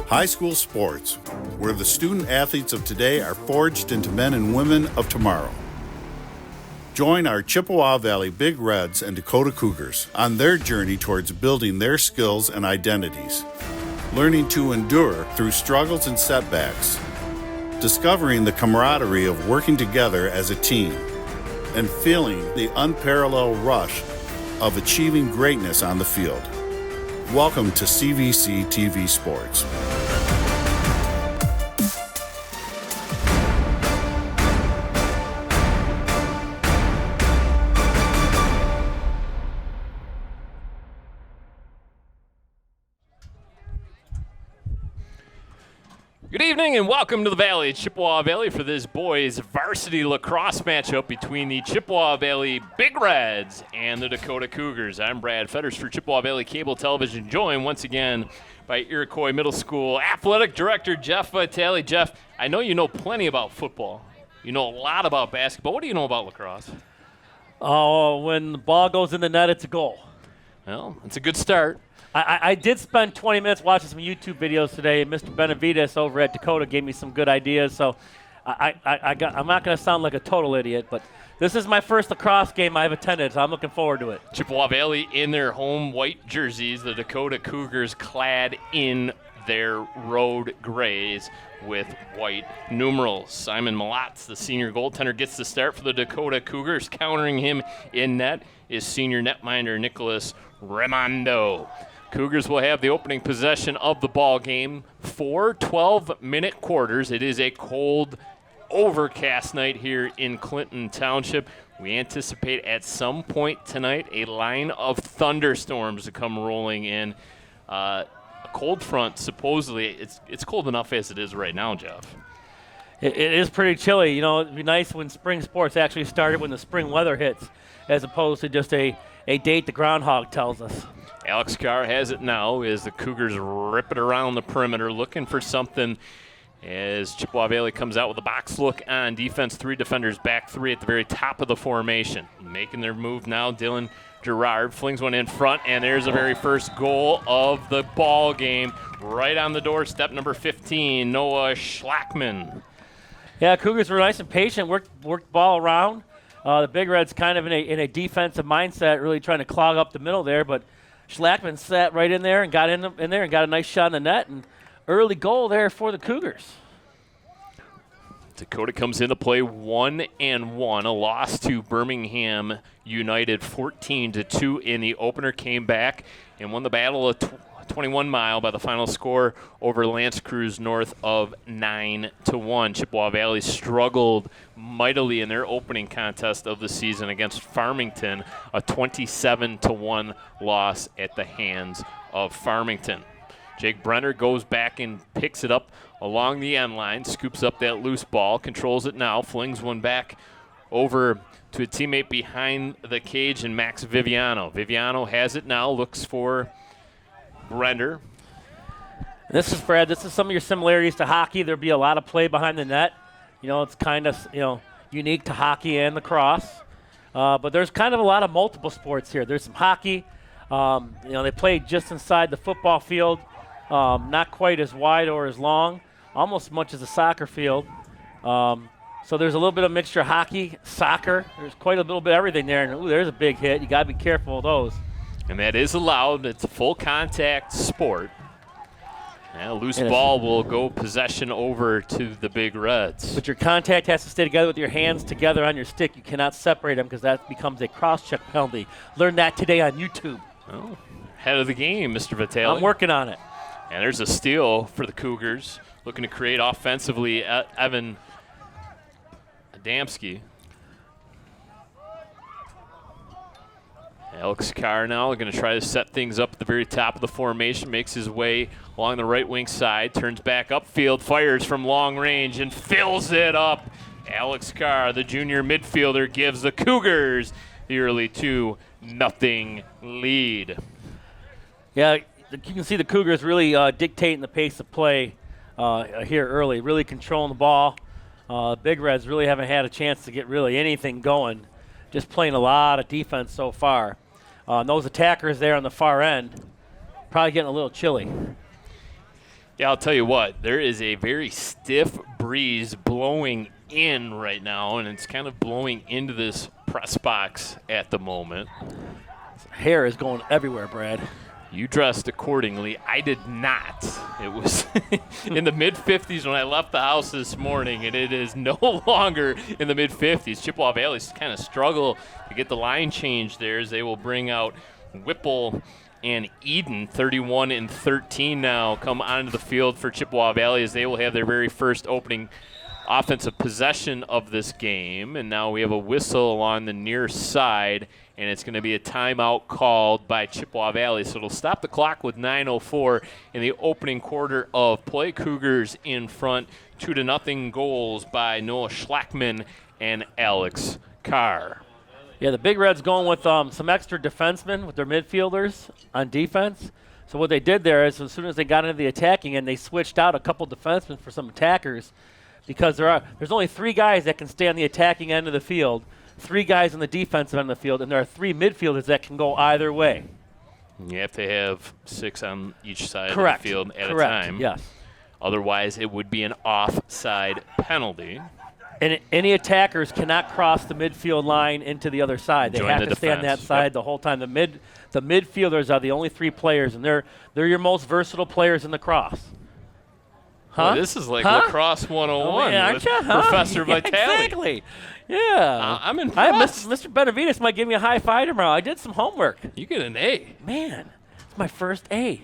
High school sports, where the student athletes of today are forged into men and women of tomorrow. Join our Chippewa Valley Big Reds and Dakota Cougars on their journey towards building their skills and identities, learning to endure through struggles and setbacks, discovering the camaraderie of working together as a team, and feeling the unparalleled rush of achieving greatness on the field. Welcome to CVC TV Sports. Good evening and welcome to the Valley, Chippewa Valley, for this boys varsity lacrosse matchup between the Chippewa Valley Big Reds and the Dakota Cougars. I'm Brad Fetters for Chippewa Valley Cable Television, joined once again by Iroquois Middle School Athletic Director Jeff Vitale. Jeff, I know you know plenty about football. You know a lot about basketball. What do you know about lacrosse? Oh, when the ball goes in the net, it's a goal. Well, it's a good start. I did spend 20 minutes watching some YouTube videos today, and Mr. Benavides over at Dakota gave me some good ideas, so I'm not going to sound like a total idiot, but this is my first lacrosse game I've attended, so I'm looking forward to it. Chippewa Valley in their home white jerseys, the Dakota Cougars clad in their road grays with white numerals. Simon Malatz, the senior goaltender, gets the start for the Dakota Cougars. Countering him in net is senior netminder Nicholas Raimondo. Cougars will have the opening possession of the ball game. 4 12-minute quarters. It is a cold, overcast night here in Clinton Township. We anticipate at some point tonight a line of thunderstorms to come rolling in. A cold front, supposedly. It's cold enough as it is right now, Jeff. It is pretty chilly. You know, it'd be nice when spring sports actually started when the spring weather hits, as opposed to just a date the groundhog tells us. Alex Carr has it now as the Cougars rip it around the perimeter, looking for something as Chippewa Valley comes out with a box look on defense. 3 defenders, back 3 at the very top of the formation. Making their move now, Dylan Gerard flings one in front, and there's the very first goal of the ball game. Right on the doorstep, number 15, Noah Schlackman. Yeah, Cougars were nice and patient, worked the ball around. The Big Reds kind of in a defensive mindset, really trying to clog up the middle there, but Schlackman sat right in there and got in there and got a nice shot in the net, and early goal there for the Cougars. Dakota comes into play 1-1, a loss to Birmingham United 14-2 in the opener. Came back and won the battle of 21 Mile by the final score over Lance Cruz north of 9-1. Chippewa Valley struggled mightily in their opening contest of the season against Farmington, a 27-1 loss at the hands of Farmington. Jake Brenner goes back and picks it up along the end line, scoops up that loose ball, controls it now, flings one back over to a teammate behind the cage and Max Viviano. Viviano has it now, looks for Brenner. This is Brad. This is some of your similarities to hockey. There'll be a lot of play behind the net. You know, it's kind of unique to hockey and lacrosse. But there's kind of a lot of multiple sports here. There's some hockey. They play just inside the football field, not quite as wide or as long, almost as much as a soccer field. So there's a little bit of mixture of hockey, soccer. There's quite a little bit of everything there. And there's a big hit. You got to be careful of those. And that is allowed. It's a full contact sport. And a loose ball will go possession over to the Big Reds. But your contact has to stay together with your hands together on your stick. You cannot separate them because that becomes a cross-check penalty. Learn that today on YouTube. Oh, head of the game, Mr. Vitale. I'm working on it. And there's a steal for the Cougars. Looking to create offensively, Evan Adamski. Alex Carr now going to try to set things up at the very top of the formation, makes his way along the right wing side, turns back upfield, fires from long range, and fills it up. Alex Carr, the junior midfielder, gives the Cougars the early 2-0 lead. Yeah, you can see the Cougars really dictating the pace of play here early, really controlling the ball. Big Reds really haven't had a chance to get really anything going, just playing a lot of defense so far. Those attackers there on the far end probably getting a little chilly. Yeah, I'll tell you what. There is a very stiff breeze blowing in right now, and it's kind of blowing into this press box at the moment. Hair is going everywhere, Brad. You dressed accordingly. I did not. It was in the mid-50s when I left the house this morning, and it is no longer in the mid-50s. Chippewa Valley's kind of struggle to get the line change there as they will bring out Whipple and Eden, 31 and 13 now, come onto the field for Chippewa Valley as they will have their very first opening offensive possession of this game. And now we have a whistle along the near side, and it's going to be a timeout called by Chippewa Valley. So it'll stop the clock with 9:04 in the opening quarter of play. Cougars in front, 2-0 goals by Noah Schlackman and Alex Carr. Yeah, the Big Reds going with some extra defensemen with their midfielders on defense. So what they did there is as soon as they got into the attacking end, they switched out a couple defensemen for some attackers because there's only 3 guys that can stay on the attacking end of the field, 3 guys on the defensive end of the field, and there are 3 midfielders that can go either way. You have to have 6 on each side Correct. of the field at Correct. a time. Yes. Otherwise, it would be an offside penalty. And any attackers cannot cross the midfield line into the other side. They Join have the to stay on that defense. side Yep. the whole time. The midfielders are the only 3 players, and they're your most versatile players in the cross. Huh? Boy, this is like Huh? Lacrosse 101 yeah, with aren't ya? Huh? Professor Yeah, Vitale. Exactly. Yeah. I'm impressed. Mr. Benavides might give me a high five tomorrow. I did some homework. You get an A. Man, it's my first A.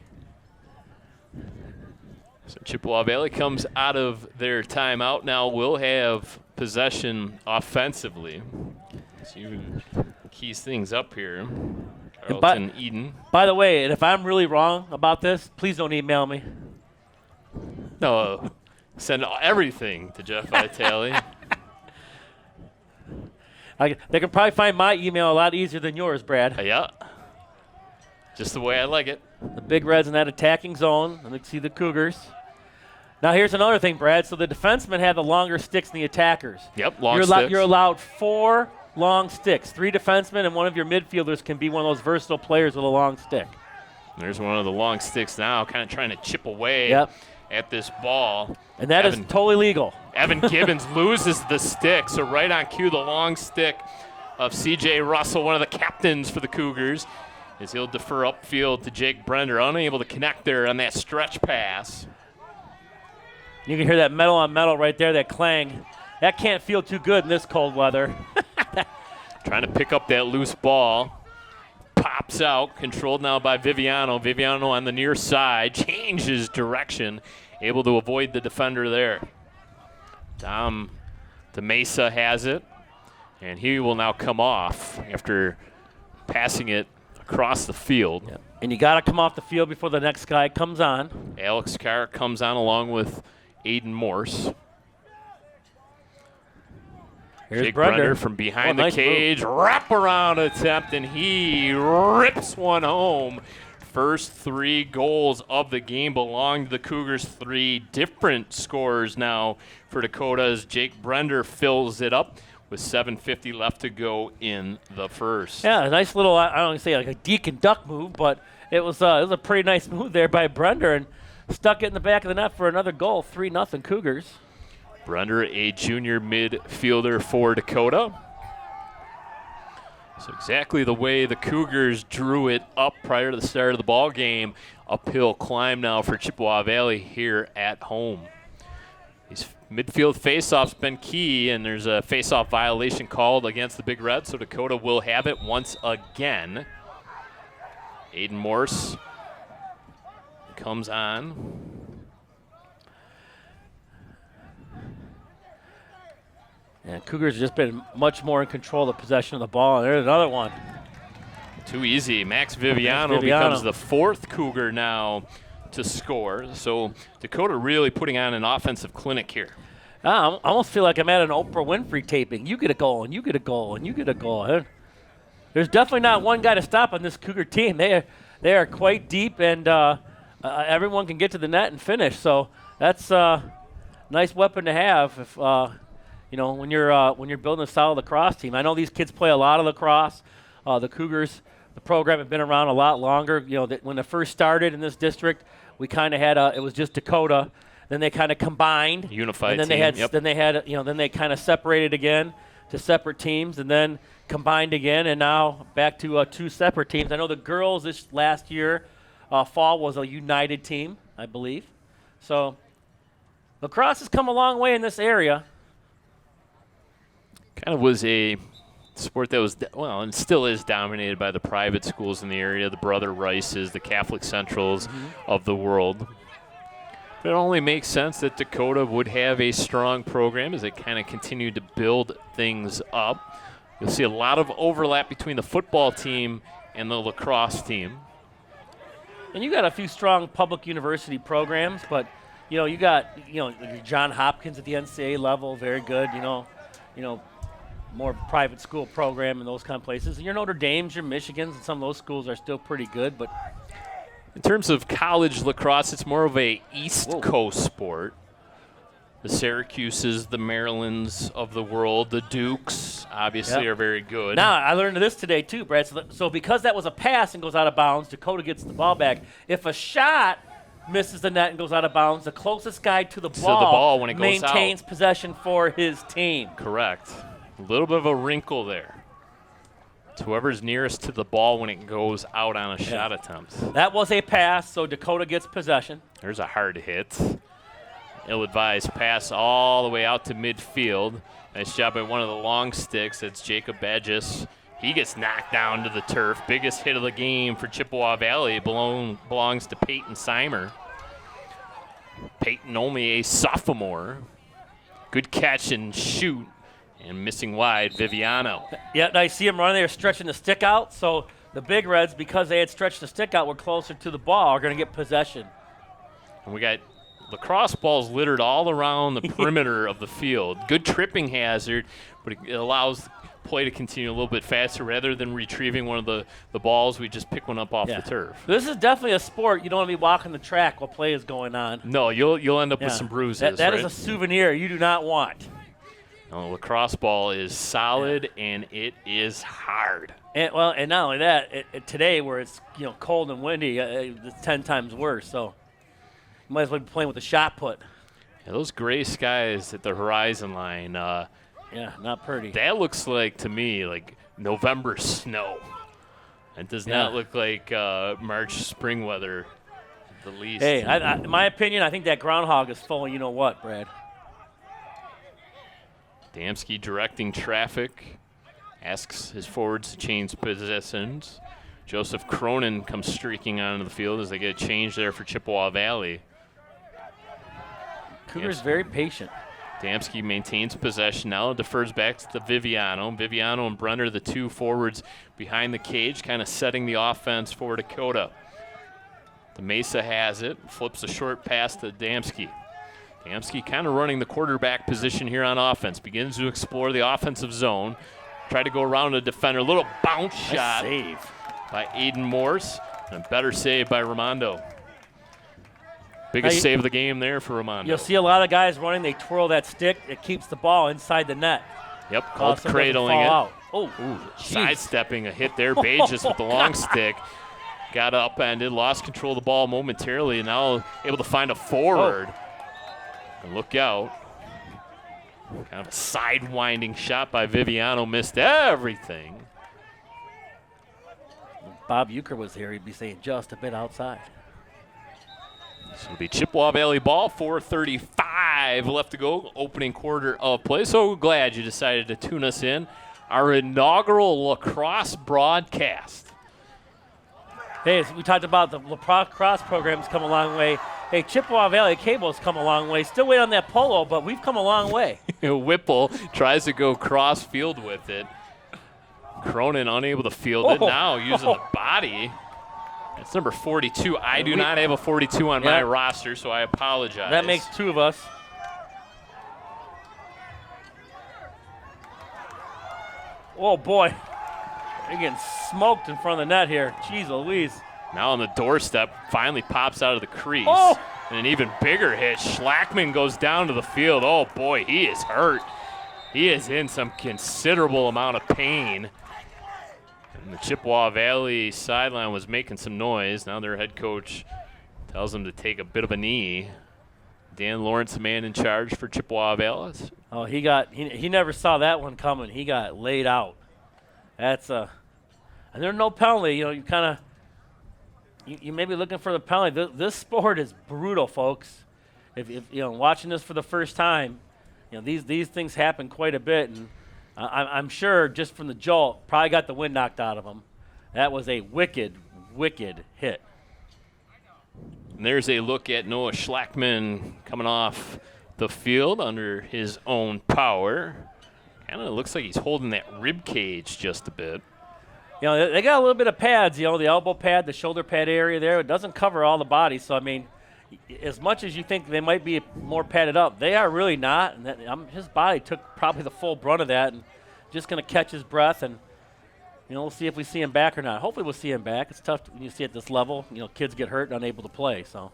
So Chippewa Valley comes out of their timeout. Now we'll have possession offensively. So you keys things up here. Carlton Eden. By the way, and if I'm really wrong about this, please don't email me. No, send everything to Jeff Vitale. They can probably find my email a lot easier than yours, Brad. Yeah. Just the way I like it. The Big Reds in that attacking zone. Let me see the Cougars. Now here's another thing, Brad. So the defensemen have the longer sticks than the attackers. Yep, long sticks. You're allowed 4 long sticks. 3 defensemen and one of your midfielders can be one of those versatile players with a long stick. There's one of the long sticks now, kind of trying to chip away at this ball. And that is totally legal. Evan Gibbons loses the stick, so right on cue, the long stick of C.J. Russell, one of the captains for the Cougars, as he'll defer upfield to Jake Brender, unable to connect there on that stretch pass. You can hear that metal on metal right there, that clang. That can't feel too good in this cold weather. Trying to pick up that loose ball. Pops out, controlled now by Viviano. Viviano on the near side, changes direction, able to avoid the defender there. Dom DeMesa has it, and he will now come off after passing it across the field. Yep. And you got to come off the field before the next guy comes on. Alex Carr comes on along with Aiden Morse. Here's Jake Brender. Brender from behind the nice cage, wraparound attempt, and he rips one home. First 3 goals of the game belong to the Cougars. 3 different scores now for Dakota as Jake Brender fills it up with 7:50 left to go in the first. Yeah, a nice little, I don't want to say like a deke and duck move, but it was a pretty nice move there by Brender and stuck it in the back of the net for another goal. 3-0 Cougars. Brender, a junior midfielder for Dakota. So exactly the way the Cougars drew it up prior to the start of the ball game. Uphill climb now for Chippewa Valley here at home. These midfield faceoffs been key, and there's a faceoff violation called against the Big Reds, so Dakota will have it once again. Aiden Morse comes on. And Cougars have just been much more in control of the possession of the ball. And there's another one. Too easy. Max Viviano becomes the 4th Cougar now to score. So Dakota really putting on an offensive clinic here. I almost feel like I'm at an Oprah Winfrey taping. You get a goal, and you get a goal, and you get a goal. There's definitely not one guy to stop on this Cougar team. They are quite deep, and everyone can get to the net and finish. So that's a nice weapon to have if when you're building a solid lacrosse team. I know these kids play a lot of lacrosse. The Cougars, the program, have been around a lot longer. When it first started in this district, we kind of had it was just Dakota. Then they kind of combined. Unified and then team. They had, yep. Then they had, then they kind of separated again to separate teams, and then combined again, and now back to 2 separate teams. I know the girls this last year, fall was a united team, I believe. So lacrosse has come a long way in this area. Kind of was a sport that was, and still is dominated by the private schools in the area, the Brother Rices, the Catholic Centrals of the world. But it only makes sense that Dakota would have a strong program as they kind of continue to build things up. You'll see a lot of overlap between the football team and the lacrosse team. And you got a few strong public university programs, but you got your John Hopkins at the NCAA level, very good. More private school program in those kind of places. And your Notre Dames, your Michigans, and some of those schools are still pretty good. But in terms of college lacrosse, it's more of a East Coast sport. The Syracuses, the Marylands of the world, the Dukes, obviously are very good. Now, I learned this today too, Brad. So because that was a pass and goes out of bounds, Dakota gets the ball back. If a shot misses the net and goes out of bounds, the closest guy to the ball, when it goes maintains possession for his team. Correct. A little bit of a wrinkle there. It's whoever's nearest to the ball when it goes out on a shot attempt. That was a pass, so Dakota gets possession. There's a hard hit. Ill-advised pass all the way out to midfield. Nice job by one of the long sticks. That's Jacob Badges. He gets knocked down to the turf. Biggest hit of the game for Chippewa Valley belongs to Peyton Seimer. Peyton only a sophomore. Good catch and shoot. And missing wide, Viviano. Yeah, I see him running there stretching the stick out. So the Big Reds, because they had stretched the stick out, were closer to the ball, are going to get possession. And we got lacrosse balls littered all around the perimeter of the field. Good tripping hazard, but it allows play to continue a little bit faster rather than retrieving one of the balls. We just pick one up off the turf. This is definitely a sport you don't want to be walking the track while play is going on. No, you'll end up with some bruises. That right? is a souvenir you do not want. No, the lacrosse ball is solid and it is hard. And not only that, today where it's cold and windy, it's 10 times worse. So you might as well be playing with a shot put. Yeah, those gray skies at the horizon line. Not pretty. That looks like, to me, like November snow. It does not look like March spring weather, at the least. Hey, in my opinion, I think that groundhog is full of you know what, Brad. Damsky directing traffic, asks his forwards to change positions. Joseph Cronin comes streaking onto the field as they get a change there for Chippewa Valley. Cougars very patient. Damsky maintains possession now, defers back to Viviano. Viviano and Brenner, the two forwards behind the cage, kind of setting the offense for Dakota. The Mesa has it, flips a short pass to Damsky. Damsky kind of running the quarterback position here on offense. Begins to explore the offensive zone. Try to go around a defender. A little bounce shot save by Aiden Morse. And a better save by Ramondo. Biggest save of the game there for Ramondo. You'll see a lot of guys running. They twirl that stick. It keeps the ball inside the net. Yep, called cradling it. Out. Sidestepping a hit there. Bages with the long stick. Got upended, lost control of the ball momentarily, and now able to find a forward. And look out. Kind of a sidewinding shot by Viviano. Missed everything. If Bob Euchre was here, he'd be saying just a bit outside. This will be Chippewa Valley ball. 4:35 left to go. Opening quarter of play. So glad you decided to tune us in. Our inaugural lacrosse broadcast. Hey, as we talked about the lacrosse program's come a long way. Hey, Chippewa Valley Cable's come a long way. Still waiting on that polo, but we've come a long way. Whipple tries to go cross field with it. Cronin unable to field it now, using the body. That's number 42. I do not have a 42 on my roster, so I apologize. That makes two of us. Oh, boy. They're getting smoked in front of the net here. Jeez Louise. Now on the doorstep, finally pops out of the crease. Oh! And an even bigger hit. Schlackman goes down to the field. Oh, boy, he is hurt. He is in some considerable amount of pain. And the Chippewa Valley sideline was making some noise. Now their head coach Tells him to take a bit of a knee. Dan Lawrence, the man in charge for Chippewa Valley. Oh, he never saw that one coming. He got laid out. That's and there's no penalty. You know, you kind of you may be looking for the penalty. This sport is brutal, folks. If you know, watching this for the first time, you know, these things happen quite a bit, and I'm sure just from the jolt, probably got the wind knocked out of him. That was a wicked hit. And there's a look at Noah Schlackman coming off the field under his own power. Kind of looks like he's holding that rib cage just a bit. You know, they got a little bit of pads, you know, the elbow pad, the shoulder pad area there. It doesn't cover all the body. So, I mean, as much as you think they might be more padded up, they are really not. And his body took probably the full brunt of that, and just going to catch his breath. And, you know, we'll see if we see him back or not. Hopefully we'll see him back. It's tough when you see at this level. You know, kids get hurt and unable to play. So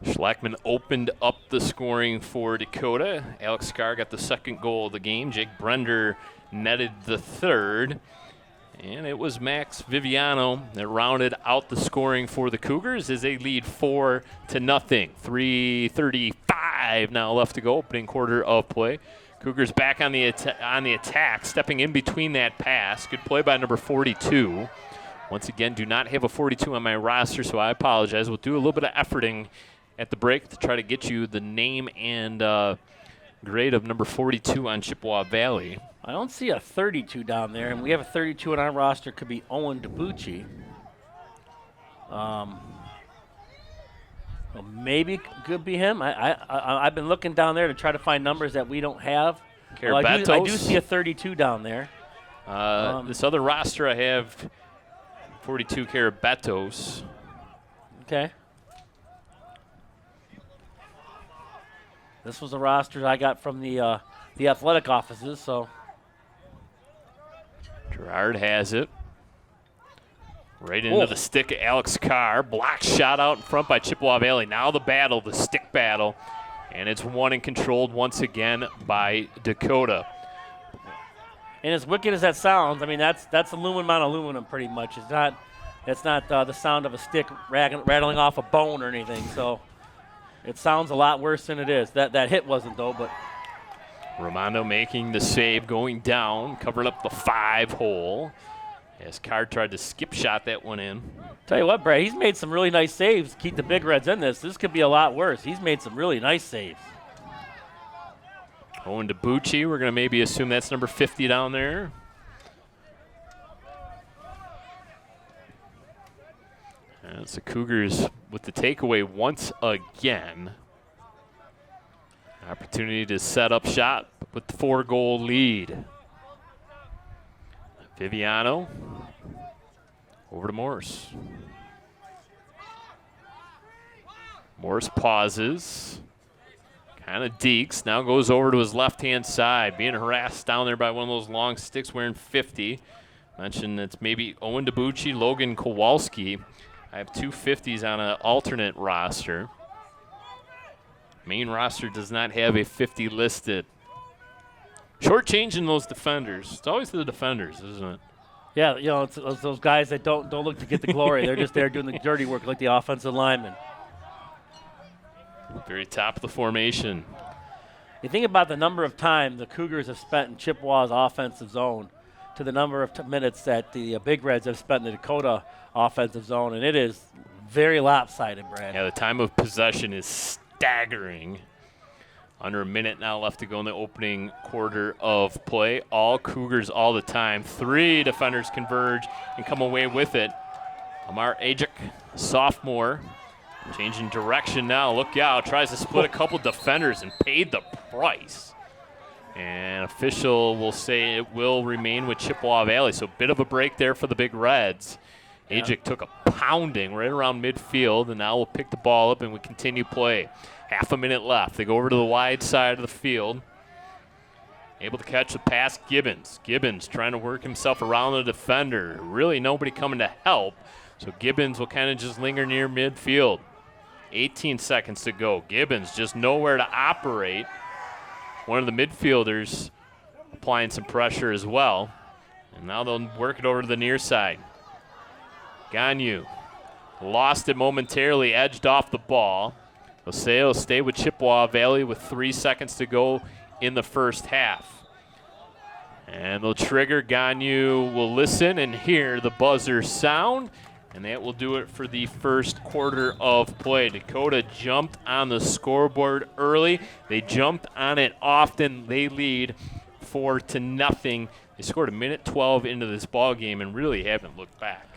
Schlackman opened up the scoring for Dakota. Alex Carr got the second goal of the game. Jake Brender netted the third. And it was Max Viviano that rounded out the scoring for the Cougars as they lead 4-0. 3:35 now left to go, opening quarter of play. Cougars back on the attack, stepping in between that pass. Good play by number 42. Once again, do not have a 42 on my roster, so I apologize. We'll do a little bit of efforting at the break to try to get you the name and grade of number 42 on Chippewa Valley. I don't see a 32 down there, and we have a 32 on our roster. Could be Owen DiBucci. Well, maybe could be him. I've been looking down there to try to find numbers that we don't have. Well, I do see a 32 down there. This other roster I have 42 Carabetos. Okay. This was a roster I got from the athletic offices, so. Gerard has it. Right into the stick of Alex Carr. Block shot out in front by Chippewa Valley. Now the battle, the stick battle. And it's won and controlled once again by Dakota. And as wicked as that sounds, I mean, that's aluminum on aluminum pretty much. It's not the sound of a stick rattling off a bone or anything. So it sounds a lot worse than it is. That hit wasn't, though, but. Romano making the save, going down, covering up the 5-hole. As Carr tried to skip shot that one in. Tell you what, Brad, he's made some really nice saves to keep the Big Reds in this. This could be a lot worse. He's made some really nice saves. Owen DiBucci, we're going to maybe assume that's number 50 down there. And it's the Cougars with the takeaway once again. Opportunity to set up shot with the 4-goal lead. Viviano over to Morse. Morse pauses, kind of dekes, now goes over to his left-hand side, being harassed down there by one of those long sticks wearing 50. Mentioned it's maybe Owen DiBucci, Logan Kowalski. I have two 50s on an alternate roster. Main roster does not have a 50 listed. Shortchanging those defenders. It's always the defenders, isn't it? Yeah, you know, it's those guys that don't look to get the glory. They're just there doing the dirty work like the offensive linemen. Very top of the formation. You think about the number of time the Cougars have spent in Chippewa's offensive zone to the number of minutes that the Big Reds have spent in the Dakota offensive zone, and it is very lopsided, Brad. Yeah, the time of possession is staggering. Under a minute now left to go in the opening quarter of play. All Cougars all the time. 3 defenders converge and come away with it. Amar Ajik, sophomore, changing direction now. Look out, tries to split a couple defenders and paid the price. And official will say it will remain with Chippewa Valley. So a bit of a break there for the Big Reds. Ajik took a pounding right around midfield, and now we'll pick the ball up and we continue play. Half a minute left. They go over to the wide side of the field. Able to catch the pass, Gibbons. Gibbons trying to work himself around the defender. Really nobody coming to help. So Gibbons will kind of just linger near midfield. 18 seconds to go. Gibbons just nowhere to operate. One of the midfielders applying some pressure as well. And now they'll work it over to the near side. Ganyu lost it momentarily, edged off the ball. They'll stay with Chippewa Valley with 3 seconds to go in the first half. And they'll trigger. Ganyu will listen and hear the buzzer sound, and that will do it for the first quarter of play. Dakota jumped on the scoreboard early. They jumped on it often. They lead 4-0. They scored a minute 12 into this ball game and really haven't looked back.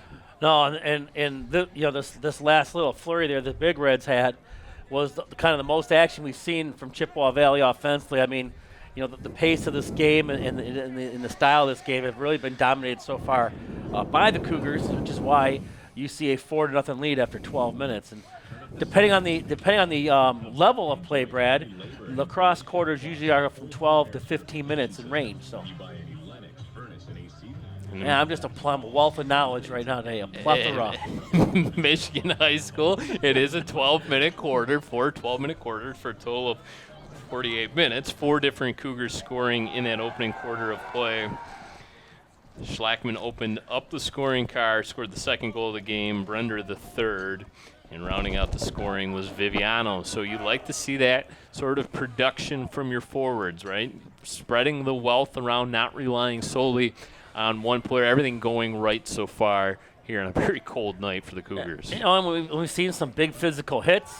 No, and this last little flurry there the Big Reds had was kind of the most action we've seen from Chippewa Valley offensively. I mean, the pace of this game and the style of this game have really been dominated so far by the Cougars, which is why you see a 4-0 lead after 12 minutes. And depending on the level of play, Brad, lacrosse quarters usually are from 12 to 15 minutes in range. So. Yeah, I'm just a wealth of knowledge right now today, a plethora. Michigan High School, it is a 12-minute quarter, 12-minute quarters for a total of 48 minutes. 4 different Cougars scoring in that opening quarter of play. Schlackman opened up the scoring car, scored the second goal of the game, Brender the third, and rounding out the scoring was Viviano. So you like to see that sort of production from your forwards, right? Spreading the wealth around, not relying solely on one player, everything going right so far here on a very cold night for the Cougars. And we've seen some big physical hits,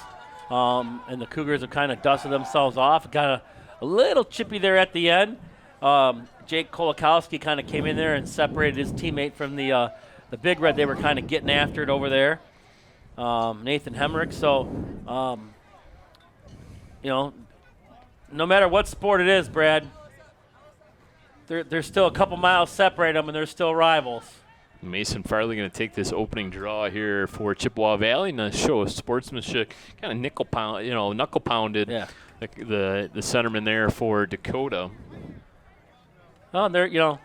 and the Cougars have kind of dusted themselves off. Got a little chippy there at the end. Jake Kolakowski kind of came in there and separated his teammate from the Big Red. They were kind of getting after it over there. Nathan Hemrick. So, no matter what sport it is, Brad, there's still a couple miles separating them, and they're still rivals. Mason Farley going to take this opening draw here for Chippewa Valley and show of sportsmanship. Kind of knuckle pounded the centerman there for Dakota. Oh,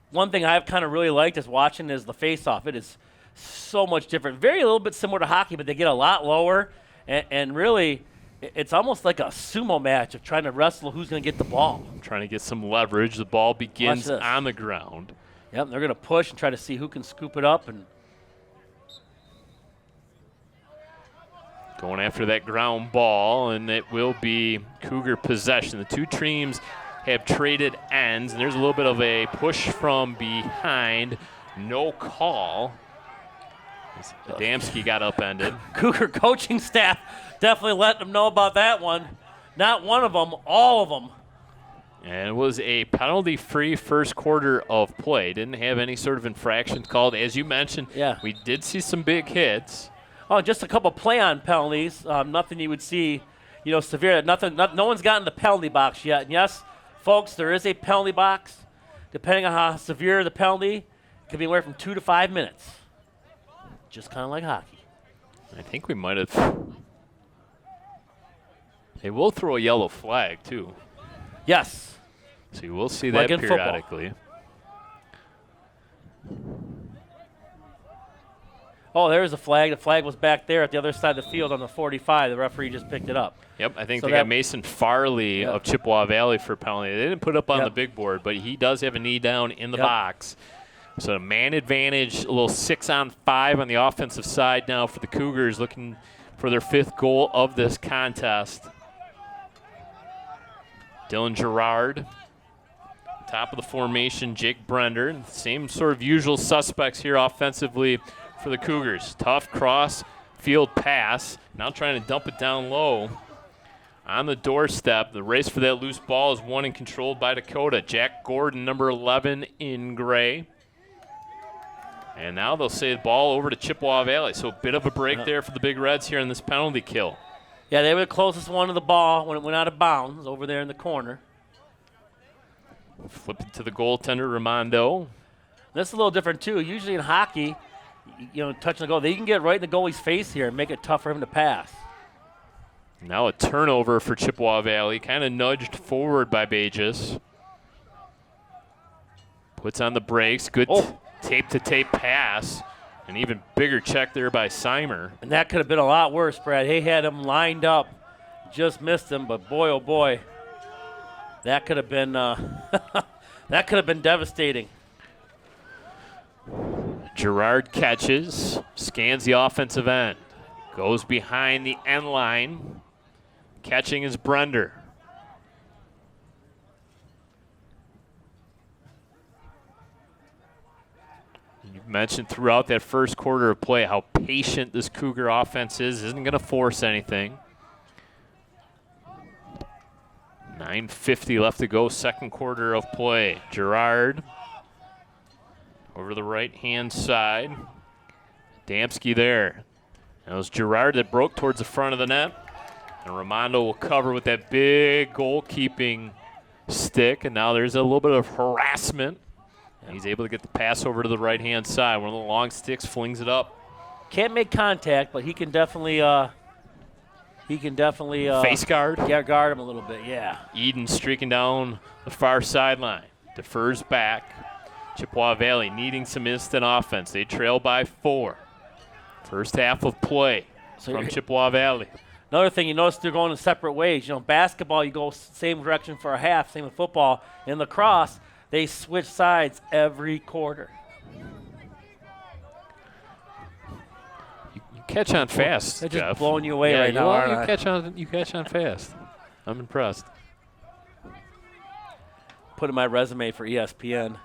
one thing I've kind of really liked is watching is the face-off. It is so much different. Very a little bit similar to hockey, but they get a lot lower, and really it's almost like a sumo match of trying to wrestle who's going to get the ball. Trying to get some leverage. The ball begins on the ground. Yep, they're going to push and try to see who can scoop it up. And going after that ground ball, and it will be Cougar possession. The two teams have traded ends, and there's a little bit of a push from behind. No call. Adamski got upended. Cougar coaching staff definitely letting them know about that one. Not one of them, all of them. And it was a penalty-free first quarter of play. Didn't have any sort of infractions called. As you mentioned, we did see some big hits. Oh, just a couple play-on penalties. Nothing you would see, severe. No one's gotten the penalty box yet. And yes, folks, there is a penalty box. Depending on how severe the penalty, it could be anywhere from 2 to 5 minutes. Just kind of like hockey. I think we might have. They will throw a yellow flag, too. Yes. So you will see that periodically. Oh, there's a flag. The flag was back there at the other side of the field on the 45. The referee just picked it up. Yep, I think they got Mason Farley of Chippewa Valley for a penalty. They didn't put it up on the big board, but he does have a knee down in the box. So man advantage, a little 6-on-5 on the offensive side now for the Cougars, looking for their 5th goal of this contest. Dylan Gerard, top of the formation, Jake Brender. Same sort of usual suspects here offensively for the Cougars. Tough cross field pass. Now trying to dump it down low. On the doorstep, the race for that loose ball is won and controlled by Dakota. Jack Gordon, number 11 in gray. And now they'll say the ball over to Chippewa Valley. So a bit of a break there for the Big Reds here in this penalty kill. Yeah, they were the closest one to the ball when it went out of bounds over there in the corner. Flip it to the goaltender, Raimondo. This is a little different, too. Usually in hockey, touching the goal, they can get right in the goalie's face here and make it tough for him to pass. Now a turnover for Chippewa Valley, kind of nudged forward by Bages. Puts on the brakes, good tape-to-tape pass. An even bigger check there by Seimer. And that could have been a lot worse, Brad. He had him lined up, just missed him, but boy, oh boy, that could have been devastating. Gerard catches, scans the offensive end, goes behind the end line. Catching is Brender. You mentioned throughout that first quarter of play how patient this Cougar offense is. Isn't going to force anything. 9:50 left to go, second quarter of play. Gerard over the right-hand side. Damsky there. That was Gerard that broke towards the front of the net. And Raimondo will cover with that big goalkeeping stick. And now there's a little bit of harassment. And he's able to get the pass over to the right-hand side. One of the long sticks flings it up. Can't make contact, but he can definitely face guard. Yeah, guard him a little bit. Yeah. Eden streaking down the far sideline. Defers back. Chippewa Valley needing some instant offense. They trail by 4. First half of play from Chippewa Valley. Another thing, you notice they're going in separate ways. You know, basketball, you go same direction for a half, same with football. In lacrosse, they switch sides every quarter. You catch on fast, They're Jeff. just blowing you away right now. You catch on fast. I'm impressed. Put in my resume for ESPN.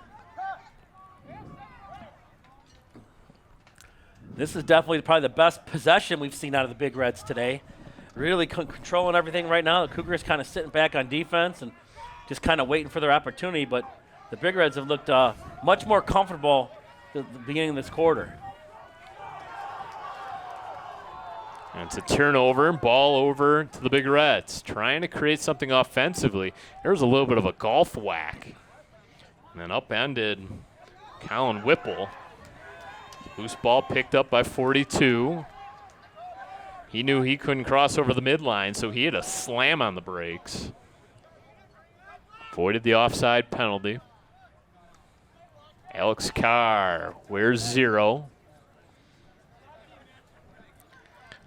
This is definitely probably the best possession we've seen out of the Big Reds today. Really controlling everything right now. The Cougars kind of sitting back on defense and just kind of waiting for their opportunity. But the Big Reds have looked much more comfortable at the beginning of this quarter. And it's a turnover, ball over to the Big Reds. Trying to create something offensively. There was a little bit of a golf whack. And then upended Colin Whipple. Loose ball picked up by 42. He knew he couldn't cross over the midline, so he had a slam on the brakes. Avoided the offside penalty. Alex Carr wears 0.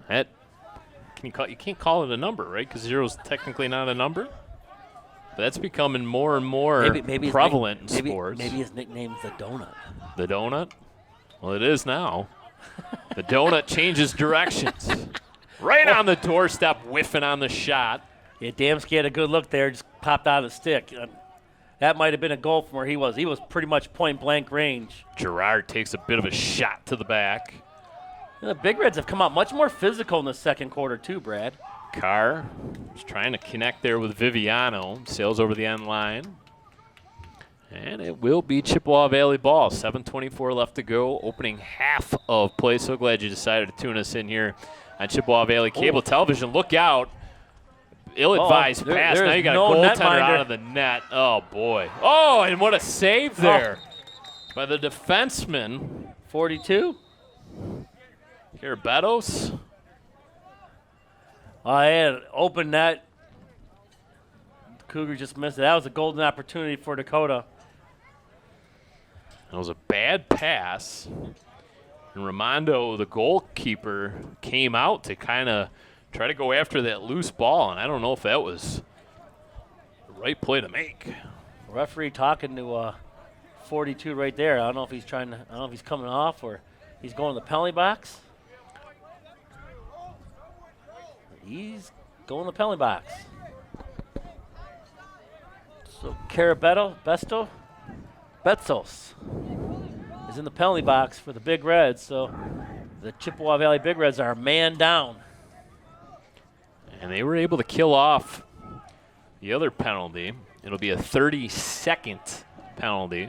That you can't call it a number, right? Because 0 is technically not a number. But that's becoming more and more prevalent in sports. Maybe his nickname's the Donut. The Donut? Well, it is now. The Donut changes directions. Right on the doorstep, whiffing on the shot. Yeah, Damsky had a good look there, just popped out of the stick. That might have been a goal from where he was. He was pretty much point-blank range. Gerard takes a bit of a shot to the back. And the Big Reds have come out much more physical in the second quarter too, Brad. Carr is trying to connect there with Viviano. Sails over the end line. And it will be Chippewa Valley ball. 7:24 left to go. Opening half of play. So glad you decided to tune us in here on Chippewa Valley Cable Television. Look out. Ill-advised pass. Now you got a goaltender out of the net. Oh, boy. Oh, and what a save there by the defenseman. 42. Carabetos. I had an open net. The Cougar just missed it. That was a golden opportunity for Dakota. That was a bad pass. And Raimondo, the goalkeeper, came out to kind of try to go after that loose ball, and I don't know if that was the right play to make. Referee talking to 42 right there. I don't know if he's I don't know if he's coming off or he's going to the penalty box. He's going to the penalty box. So Betsos is in the penalty box for the Big Reds. So the Chippewa Valley Big Reds are man down. And they were able to kill off the other penalty. It'll be a 30-second penalty.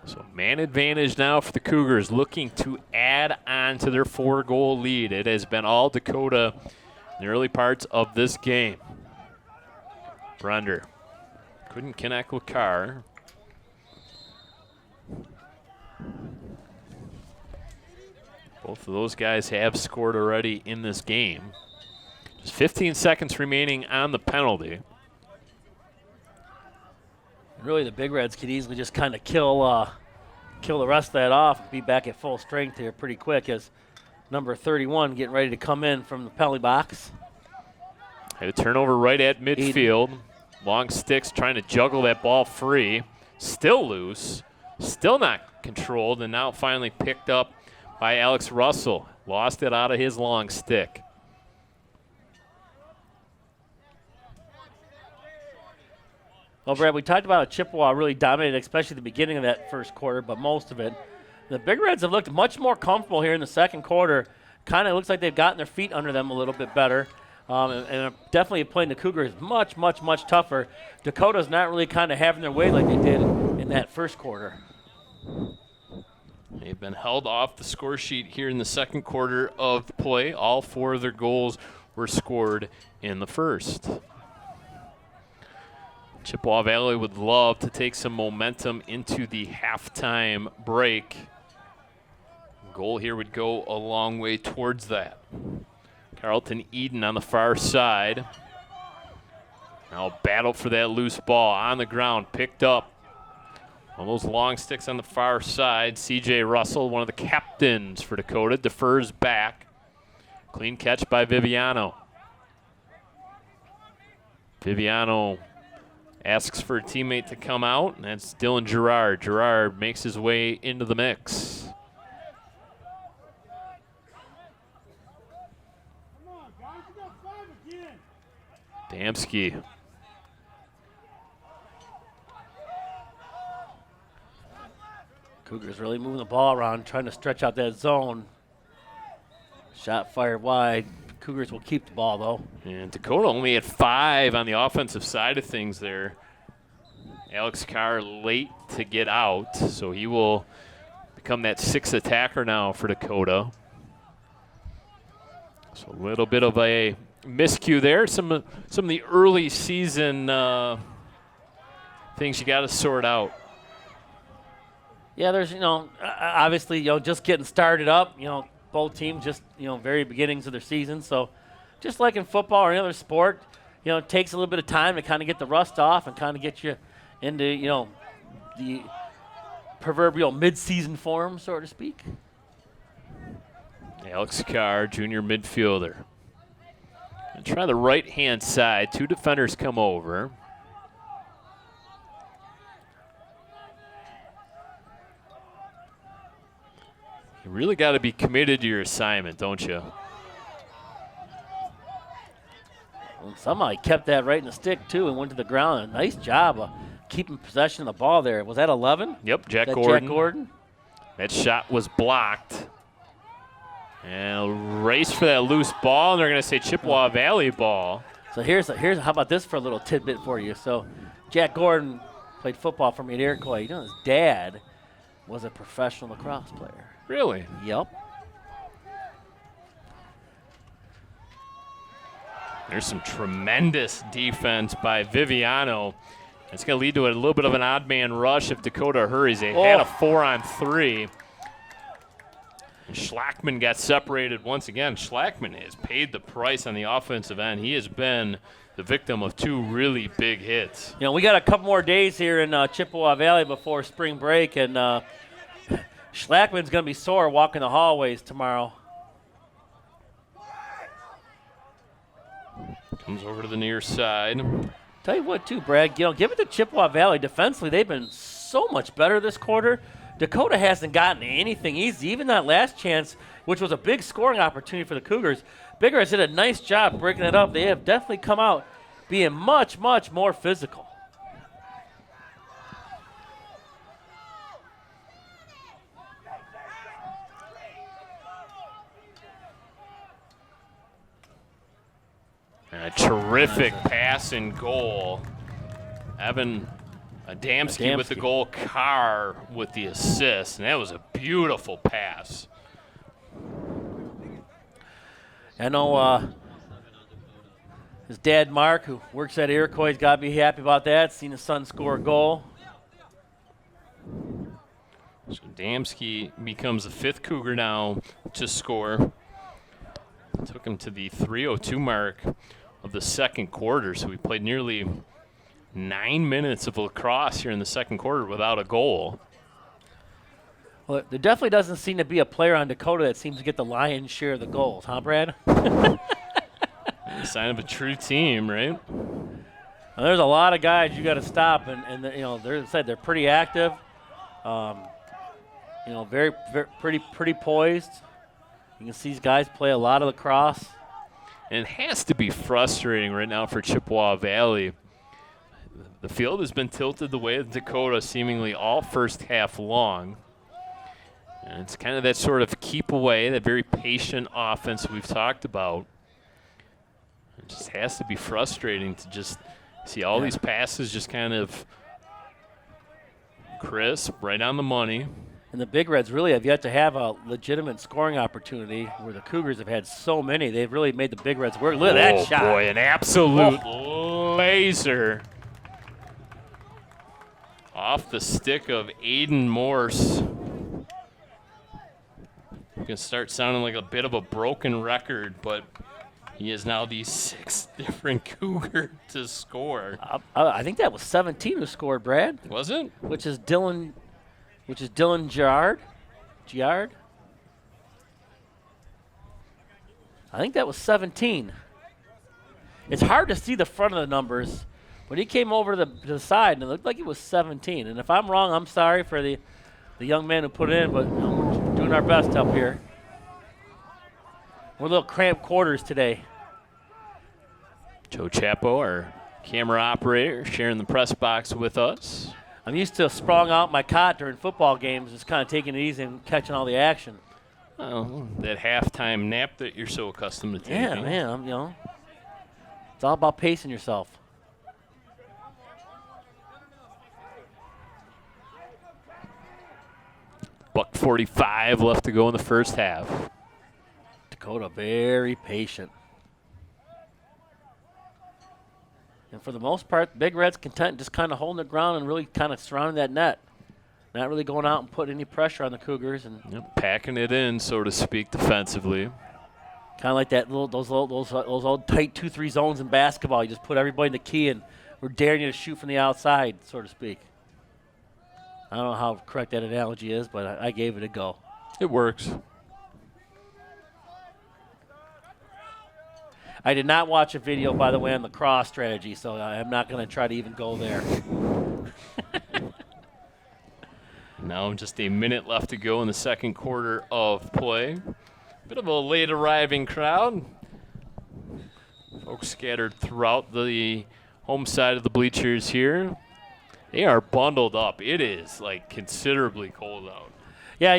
So man advantage now for the Cougars, looking to add on to their 4-goal lead. It has been all Dakota in the early parts of this game. Brender couldn't connect with Carr. Both of those guys have scored already in this game. Just 15 seconds remaining on the penalty. Really, the Big Reds could easily just kind of kill the rest of that off and be back at full strength here pretty quick as number 31 getting ready to come in from the penalty box. Had a turnover right at midfield. Long sticks trying to juggle that ball free. Still loose. Still not controlled, and now finally picked up by Alex Russell. Lost it out of his long stick. Well, Brad, we talked about Chippewa really dominated, especially the beginning of that first quarter, but most of it. The Big Reds have looked much more comfortable here in the second quarter. Kind of looks like they've gotten their feet under them a little bit better. And definitely playing the Cougars much, much, much tougher. Dakota's not really kind of having their way like they did in that first quarter. They've been held off the score sheet here in the second quarter of play. All 4 of their goals were scored in the first. Chippewa Valley would love to take some momentum into the halftime break. Goal here would go a long way towards that. Carlton Eden on the far side. Now battle for that loose ball on the ground, picked up. One of those long sticks on the far side. C.J. Russell, one of the captains for Dakota, defers back. Clean catch by Viviano. Viviano asks for a teammate to come out, and that's Dylan Gerard. Gerard makes his way into the mix. Damsky. Cougars really moving the ball around, trying to stretch out that zone. Shot fired wide. Cougars will keep the ball, though. And Dakota only had 5 on the offensive side of things there. Alex Carr late to get out, so he will become that 6th attacker now for Dakota. So a little bit of a miscue there. Some of the early season things you got to sort out. Yeah, there's, obviously, just getting started up, both teams just, very beginnings of their season. So just like in football or any other sport, it takes a little bit of time to kind of get the rust off and kind of get you into, the proverbial mid-season form, so to speak. Alex Carr, junior midfielder. And try the right-hand side. 2 defenders come over. You really got to be committed to your assignment, don't you? Well, somehow he kept that right in the stick, too, and went to the ground. A nice job of keeping possession of the ball there. Was that 11? Yep, Jack Gordon. That shot was blocked. And a race for that loose ball, and they're going to say Chippewa Valley ball. So here's how about this for a little tidbit for you. So Jack Gordon played football for me at Iroquois. His dad was a professional lacrosse player. Really? Yep. There's some tremendous defense by Viviano. It's going to lead to a little bit of an odd man rush if Dakota hurries. They had a 4-on-3. And Schlackman got separated once again. Schlackman has paid the price on the offensive end. He has been the victim of 2 really big hits. We got a couple more days here in Chippewa Valley before spring break, and Schlackman's going to be sore walking the hallways tomorrow. Comes over to the near side. Tell you what, too, Brad, give it to Chippewa Valley. Defensively, they've been so much better this quarter. Dakota hasn't gotten anything easy. Even that last chance, which was a big scoring opportunity for the Cougars, Big Reds did a nice job breaking it up. They have definitely come out being much, much more physical. And a terrific pass and goal. Evan Adamski with the goal, Carr with the assist, and that was a beautiful pass. I know his dad, Mark, who works at Iroquois, has got to be happy about that, seeing his son score a goal. So Adamski becomes the 5th Cougar now to score. Took him to the 3:02 mark of the second quarter, so we played nearly 9 minutes of lacrosse here in the second quarter without a goal. Well, there definitely doesn't seem to be a player on Dakota that seems to get the lion's share of the goals, huh, Brad? A sign of a true team, right? Well, there's a lot of guys you got to stop, and they're pretty active. Very, very pretty poised. You can see these guys play a lot of lacrosse. And it has to be frustrating right now for Chippewa Valley. The field has been tilted the way of Dakota seemingly all first half long. And it's kind of that sort of keep away, that very patient offense we've talked about. It just has to be frustrating to just see all these passes just kind of crisp, right on the money. And the Big Reds really have yet to have a legitimate scoring opportunity where the Cougars have had so many. They've really made the Big Reds work. Look at that shot. Oh, boy, an absolute laser. Off the stick of Aiden Morse. You can start sounding like a bit of a broken record, but he is now the 6th different Cougar to score. I think that was 17 who scored, Brad. Was it? Which is Dylan Giard. I think that was 17. It's hard to see the front of the numbers, but he came over to the side, and it looked like it was 17. And if I'm wrong, I'm sorry for the young man who put it in, but we're doing our best up here. We're a little cramped quarters today. Joe Chapo, our camera operator, sharing the press box with us. I'm used to sprawling out my cot during football games, just kind of taking it easy and catching all the action. Oh, that halftime nap that you're so accustomed to taking. Yeah, man, it's all about pacing yourself. $1:45 left to go in the first half. Dakota very patient. And for the most part, Big Red's content just kind of holding their ground and really kind of surrounding that net. Not really going out and putting any pressure on the Cougars. And packing it in, so to speak, defensively. Kind of like that those old tight 2-3 zones in basketball. You just put everybody in the key and we're daring you to shoot from the outside, so to speak. I don't know how correct that analogy is, but I gave it a go. It works. I did not watch a video, by the way, on lacrosse strategy, so I'm not going to try to even go there. Now just a minute left to go in the second quarter of play. Bit of a late arriving crowd. Folks scattered throughout the home side of the bleachers here. They are bundled up. It is like considerably cold out. Yeah,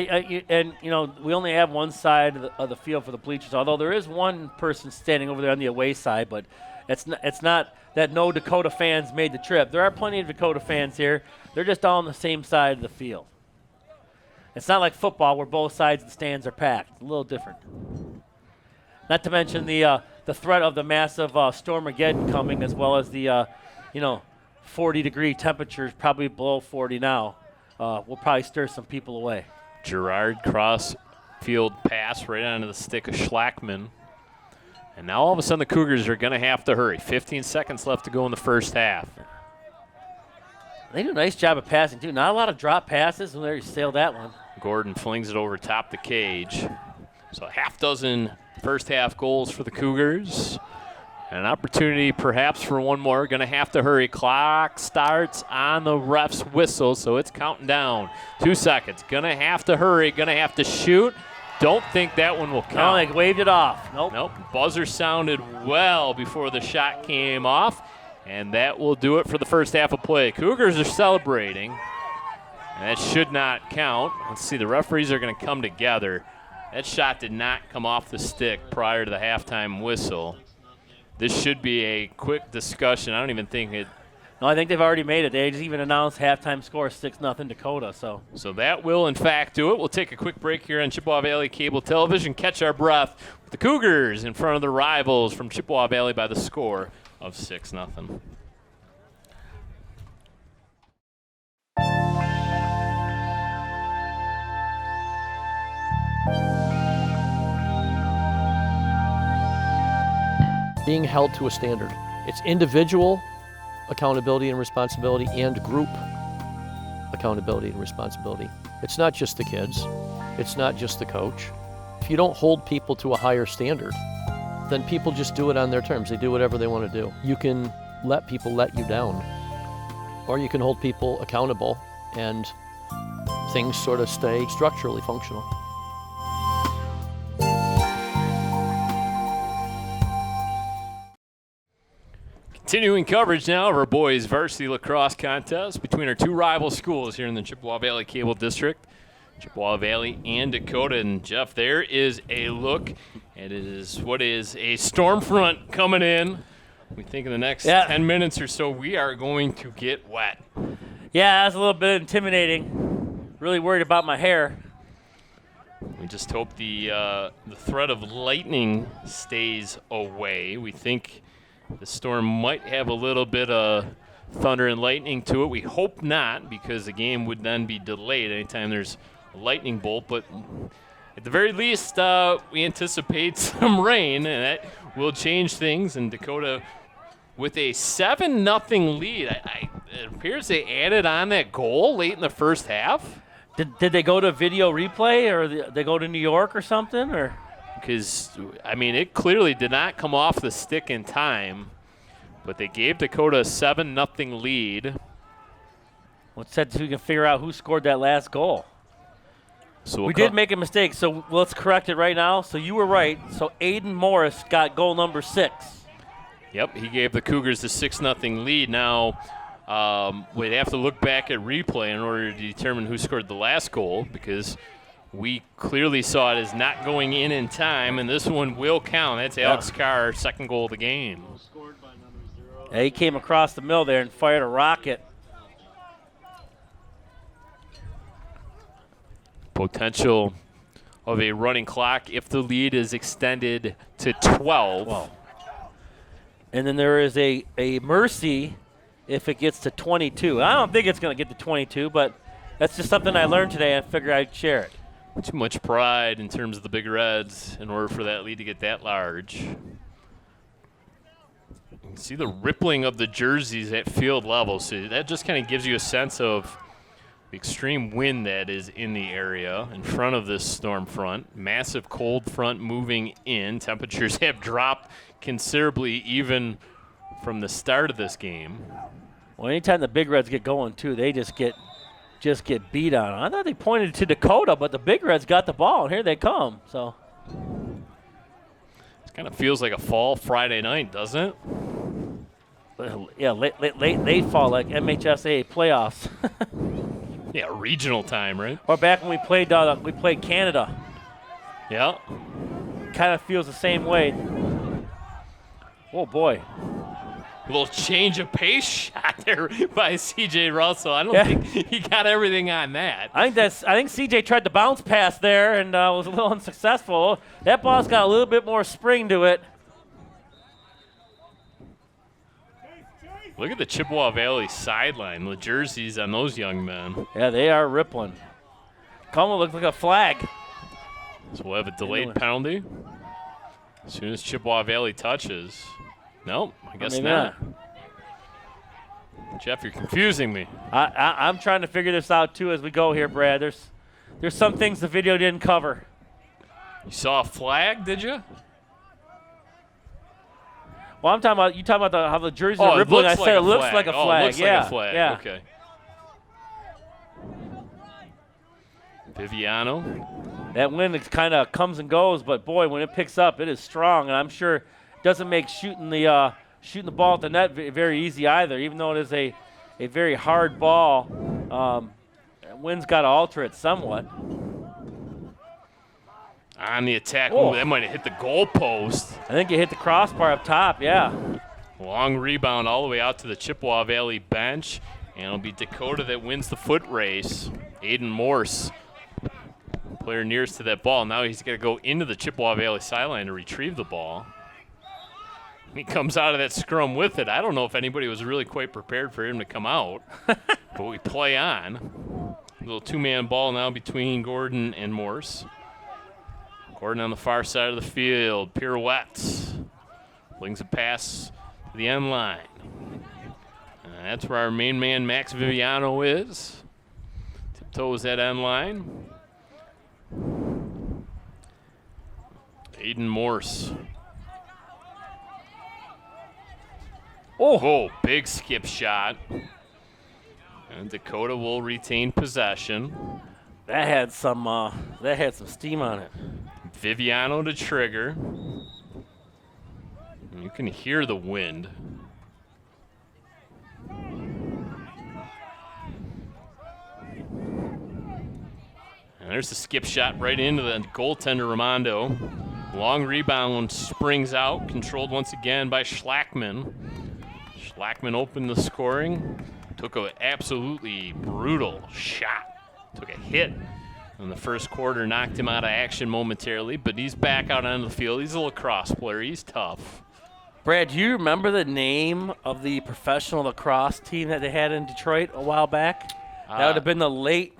we only have one side of the field for the bleachers, although there is one person standing over there on the away side, but it's not that no Dakota fans made the trip. There are plenty of Dakota fans here. They're just all on the same side of the field. It's not like football where both sides of the stands are packed. It's a little different. Not to mention the threat of the massive Stormageddon coming, as well as the 40-degree temperatures, probably below 40 now, will probably stir some people away. Gerard cross field pass right onto the stick of Schlackman. And now all of a sudden the Cougars are going to have to hurry. 15 seconds left to go in the first half. They do a nice job of passing, too. Not a lot of drop passes. There you sailed that one. Gordon flings it over top the cage. So a half dozen first half goals for the Cougars. An opportunity perhaps for one more. Going to have to hurry. Clock starts on the ref's whistle, so it's counting down. 2 seconds. Going to have to hurry. Going to have to shoot. Don't think that one will count. No, they waved it off. Nope. Buzzer sounded well before the shot came off, and that will do it for the first half of play. Cougars are celebrating, and that should not count. Let's see, the referees are going to come together. That shot did not come off the stick prior to the halftime whistle. This should be a quick discussion. I don't even think it. No, I think they've already made it. They just even announced halftime score 6-0 Dakota. So that will, in fact, do it. We'll take a quick break here on Chippewa Valley Cable Television. Catch our breath with the Cougars in front of the rivals from Chippewa Valley by the score of 6-0. Being held to a standard. It's individual accountability and responsibility and group accountability and responsibility. It's not just the kids. It's not just the coach. If you don't hold people to a higher standard, then people just do it on their terms. They do whatever they want to do. You can let people let you down, or you can hold people accountable and things sort of stay structurally functional. Continuing coverage now of our boys varsity lacrosse contest between our two rival schools here in the Chippewa Valley Cable District, Chippewa Valley and Dakota. And Jeff, there is a look. It is what is a storm front coming in. We think in the next 10 minutes or so we are going to get wet. Yeah, that's a little bit intimidating. Really worried about my hair. We just hope the threat of lightning stays away. We think the storm might have a little bit of thunder and lightning to it. We hope not, because the game would then be delayed anytime there's a lightning bolt. But at the very least, we anticipate some rain, and that will change things. And Dakota with a 7-0 lead. It appears they added on that goal late in the first half. Did they go to video replay, or they go to New York or something, or? Because, I mean, it clearly did not come off the stick in time, but they gave Dakota a 7-0 lead. Let's see if we can figure out who scored that last goal. So we did make a mistake, so let's correct it right now. So you were right. So Aiden Morris got goal number 6. Yep, he gave the Cougars the 6-0 lead. Now, we'd have to look back at replay in order to determine who scored the last goal, because we clearly saw it as not going in time, and this one will count. That's Alex Carr, second goal of the game. Yeah, he came across the middle there and fired a rocket. Potential of a running clock if the lead is extended to 12. And then there is a mercy if it gets to 22. I don't think it's going to get to 22, but that's just something I learned today. I figured I'd share it. Too much pride in terms of the Big Reds in order for that lead to get that large. You can see the rippling of the jerseys at field level, so that just kind of gives you a sense of the extreme wind that is in the area in front of this storm front. Massive cold front moving in. Temperatures have dropped considerably even from the start of this game. Well, anytime the Big Reds get going, too, they just get beat on. I thought they pointed to Dakota, but the Big Reds got the ball, and here they come. So it kind of feels like a fall Friday night, doesn't it? Yeah, late fall, like MHSA playoffs. Yeah, regional time, right? Or back when we played Canada. Yeah. Kind of feels the same way. Oh boy. A little change of pace shot there by C.J. Russell. I don't think he got everything on that. I think C.J. tried to bounce pass there and was a little unsuccessful. That ball's got a little bit more spring to it. Look at the Chippewa Valley sideline, the jerseys on those young men. Yeah, they are rippling. Come on, looks like a flag. So we'll have a delayed penalty as soon as Chippewa Valley touches. Nope, I guess not. Jeff, you're confusing me. I'm trying to figure this out, too, as we go here, Brad. There's some things the video didn't cover. You saw a flag, did you? Well, I'm talking about, how the jerseys are rippling. I said it looks like a flag. It looks like a flag. Yeah. Okay. Viviano. That wind kind of comes and goes, but boy, when it picks up, it is strong, and I'm sure it doesn't make shooting the ball at the net very easy either. Even though it is a very hard ball, wind's got to alter it somewhat. On the attack, ooh, that might have hit the goal post. I think it hit the crossbar up top, yeah. Long rebound all the way out to the Chippewa Valley bench, and it'll be Dakota that wins the foot race. Aiden Morse, player nearest to that ball. Now he's got to go into the Chippewa Valley sideline to retrieve the ball. He comes out of that scrum with it. I don't know if anybody was really quite prepared for him to come out, but we play on. A little two-man ball now between Gordon and Morse. Gordon on the far side of the field, pirouettes, flings a pass to the end line. That's where our main man, Max Viviano, is. Tiptoes that end line. Aiden Morse. Oh, big skip shot. And Dakota will retain possession. That had some steam on it. Viviano to trigger. And you can hear the wind. And there's the skip shot right into the goaltender, Ramondo. Long rebound springs out, controlled once again by Schlackman. Schlackman opened the scoring, took an absolutely brutal shot. Took a hit in the first quarter, knocked him out of action momentarily, but he's back out on the field. He's a lacrosse player. He's tough. Brad, do you remember the name of the professional lacrosse team that they had in Detroit a while back? That would have been the late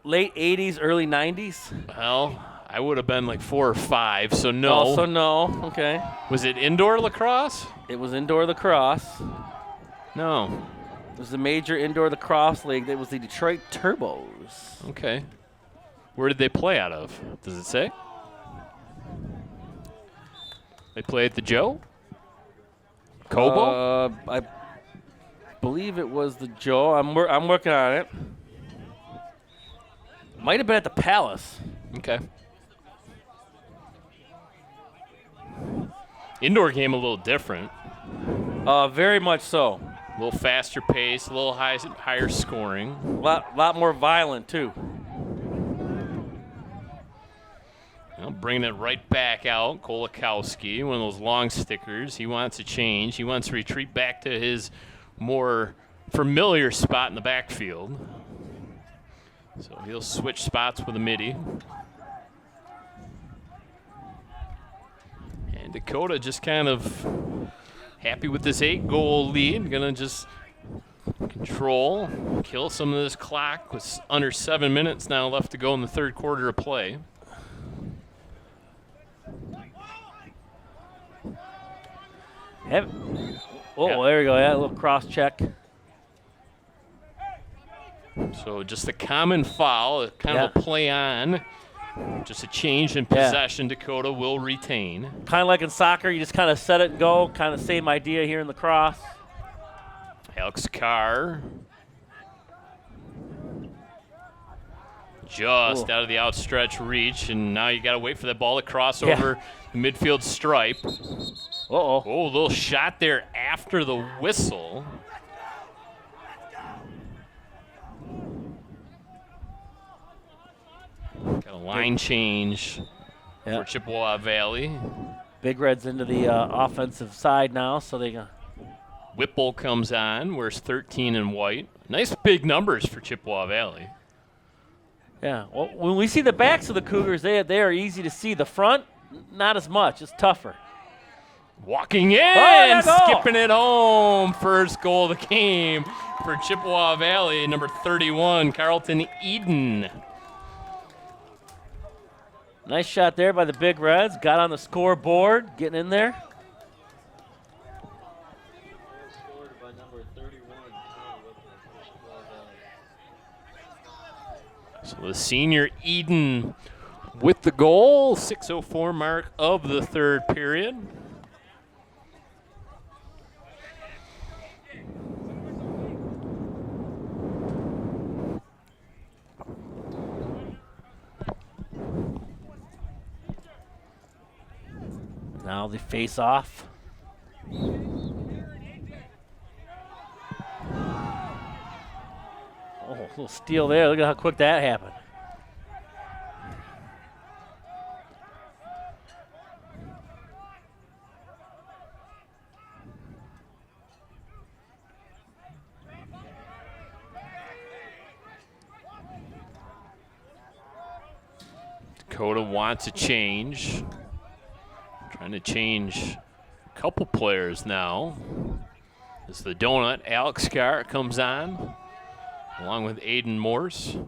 80s, early 90s. Well, I would have been like 4 or 5, so no. Also no. Okay. Was it indoor lacrosse? It was indoor lacrosse. No. It was the major indoor lacrosse league. It was the Detroit Turbos. Okay. Where did they play out of? Does it say? They play at the Joe? Cobo? I believe it was the Joe. I'm working on it. Might have been at the Palace. Okay. Indoor game a little different. Very much so. A little faster pace, a little higher scoring. A lot more violent, too. Well, bringing it right back out, Kolakowski, one of those long stickers. He wants a change. He wants to retreat back to his more familiar spot in the backfield. So he'll switch spots with a midi. And Dakota just kind of happy with this 8-goal lead. Gonna just control, kill some of this clock with under 7 minutes now left to go in the third quarter of play. There we go. Yeah, a little cross check. So just a common foul, kind of a play on. Just a change in possession. Dakota will retain. Kind of like in soccer, you just kind of set it and go. Kind of same idea here in lacrosse. Alex Carr. Just out of the outstretched reach, and now you got to wait for that ball to cross over the midfield stripe. Uh-oh. Oh, a little shot there after the whistle. Got a line change for Chippewa Valley. Big Red's into the offensive side now, so they got. Whipple comes on, wears 13 in white. Nice big numbers for Chippewa Valley. Yeah, well, when we see the backs of the Cougars, they are easy to see. The front, not as much. It's tougher. Walking in, skipping it home. First goal of the game for Chippewa Valley, number 31, Carlton Eden. Nice shot there by the Big Reds. Got on the scoreboard, getting in there. So the senior Eden with the goal, 6:04 mark of the third period. Now the face off. Oh, a little steal there. Look at how quick that happened. Dakota wants a change. Trying to change a couple players now. As the donut, Alex Carr comes on, along with Aiden Morse.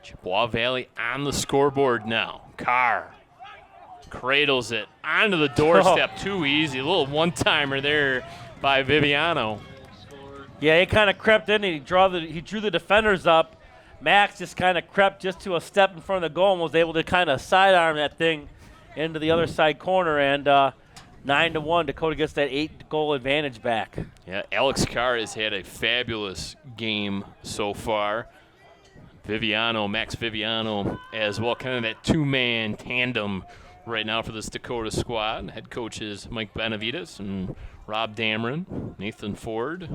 Chippewa Valley on the scoreboard now. Carr cradles it onto the doorstep. Too easy. A little one-timer there by Viviano. Yeah, he kind of crept in and he drew the defenders up. Max just kind of crept just to a step in front of the goal and was able to kind of sidearm that thing into the other side corner, and 9-1. Dakota gets that 8-goal advantage back. Yeah, Alex Carr has had a fabulous game so far. Max Viviano as well, kind of that two-man tandem right now for this Dakota squad. Head coaches Mike Benavides and Rob Dameron, Nathan Ford,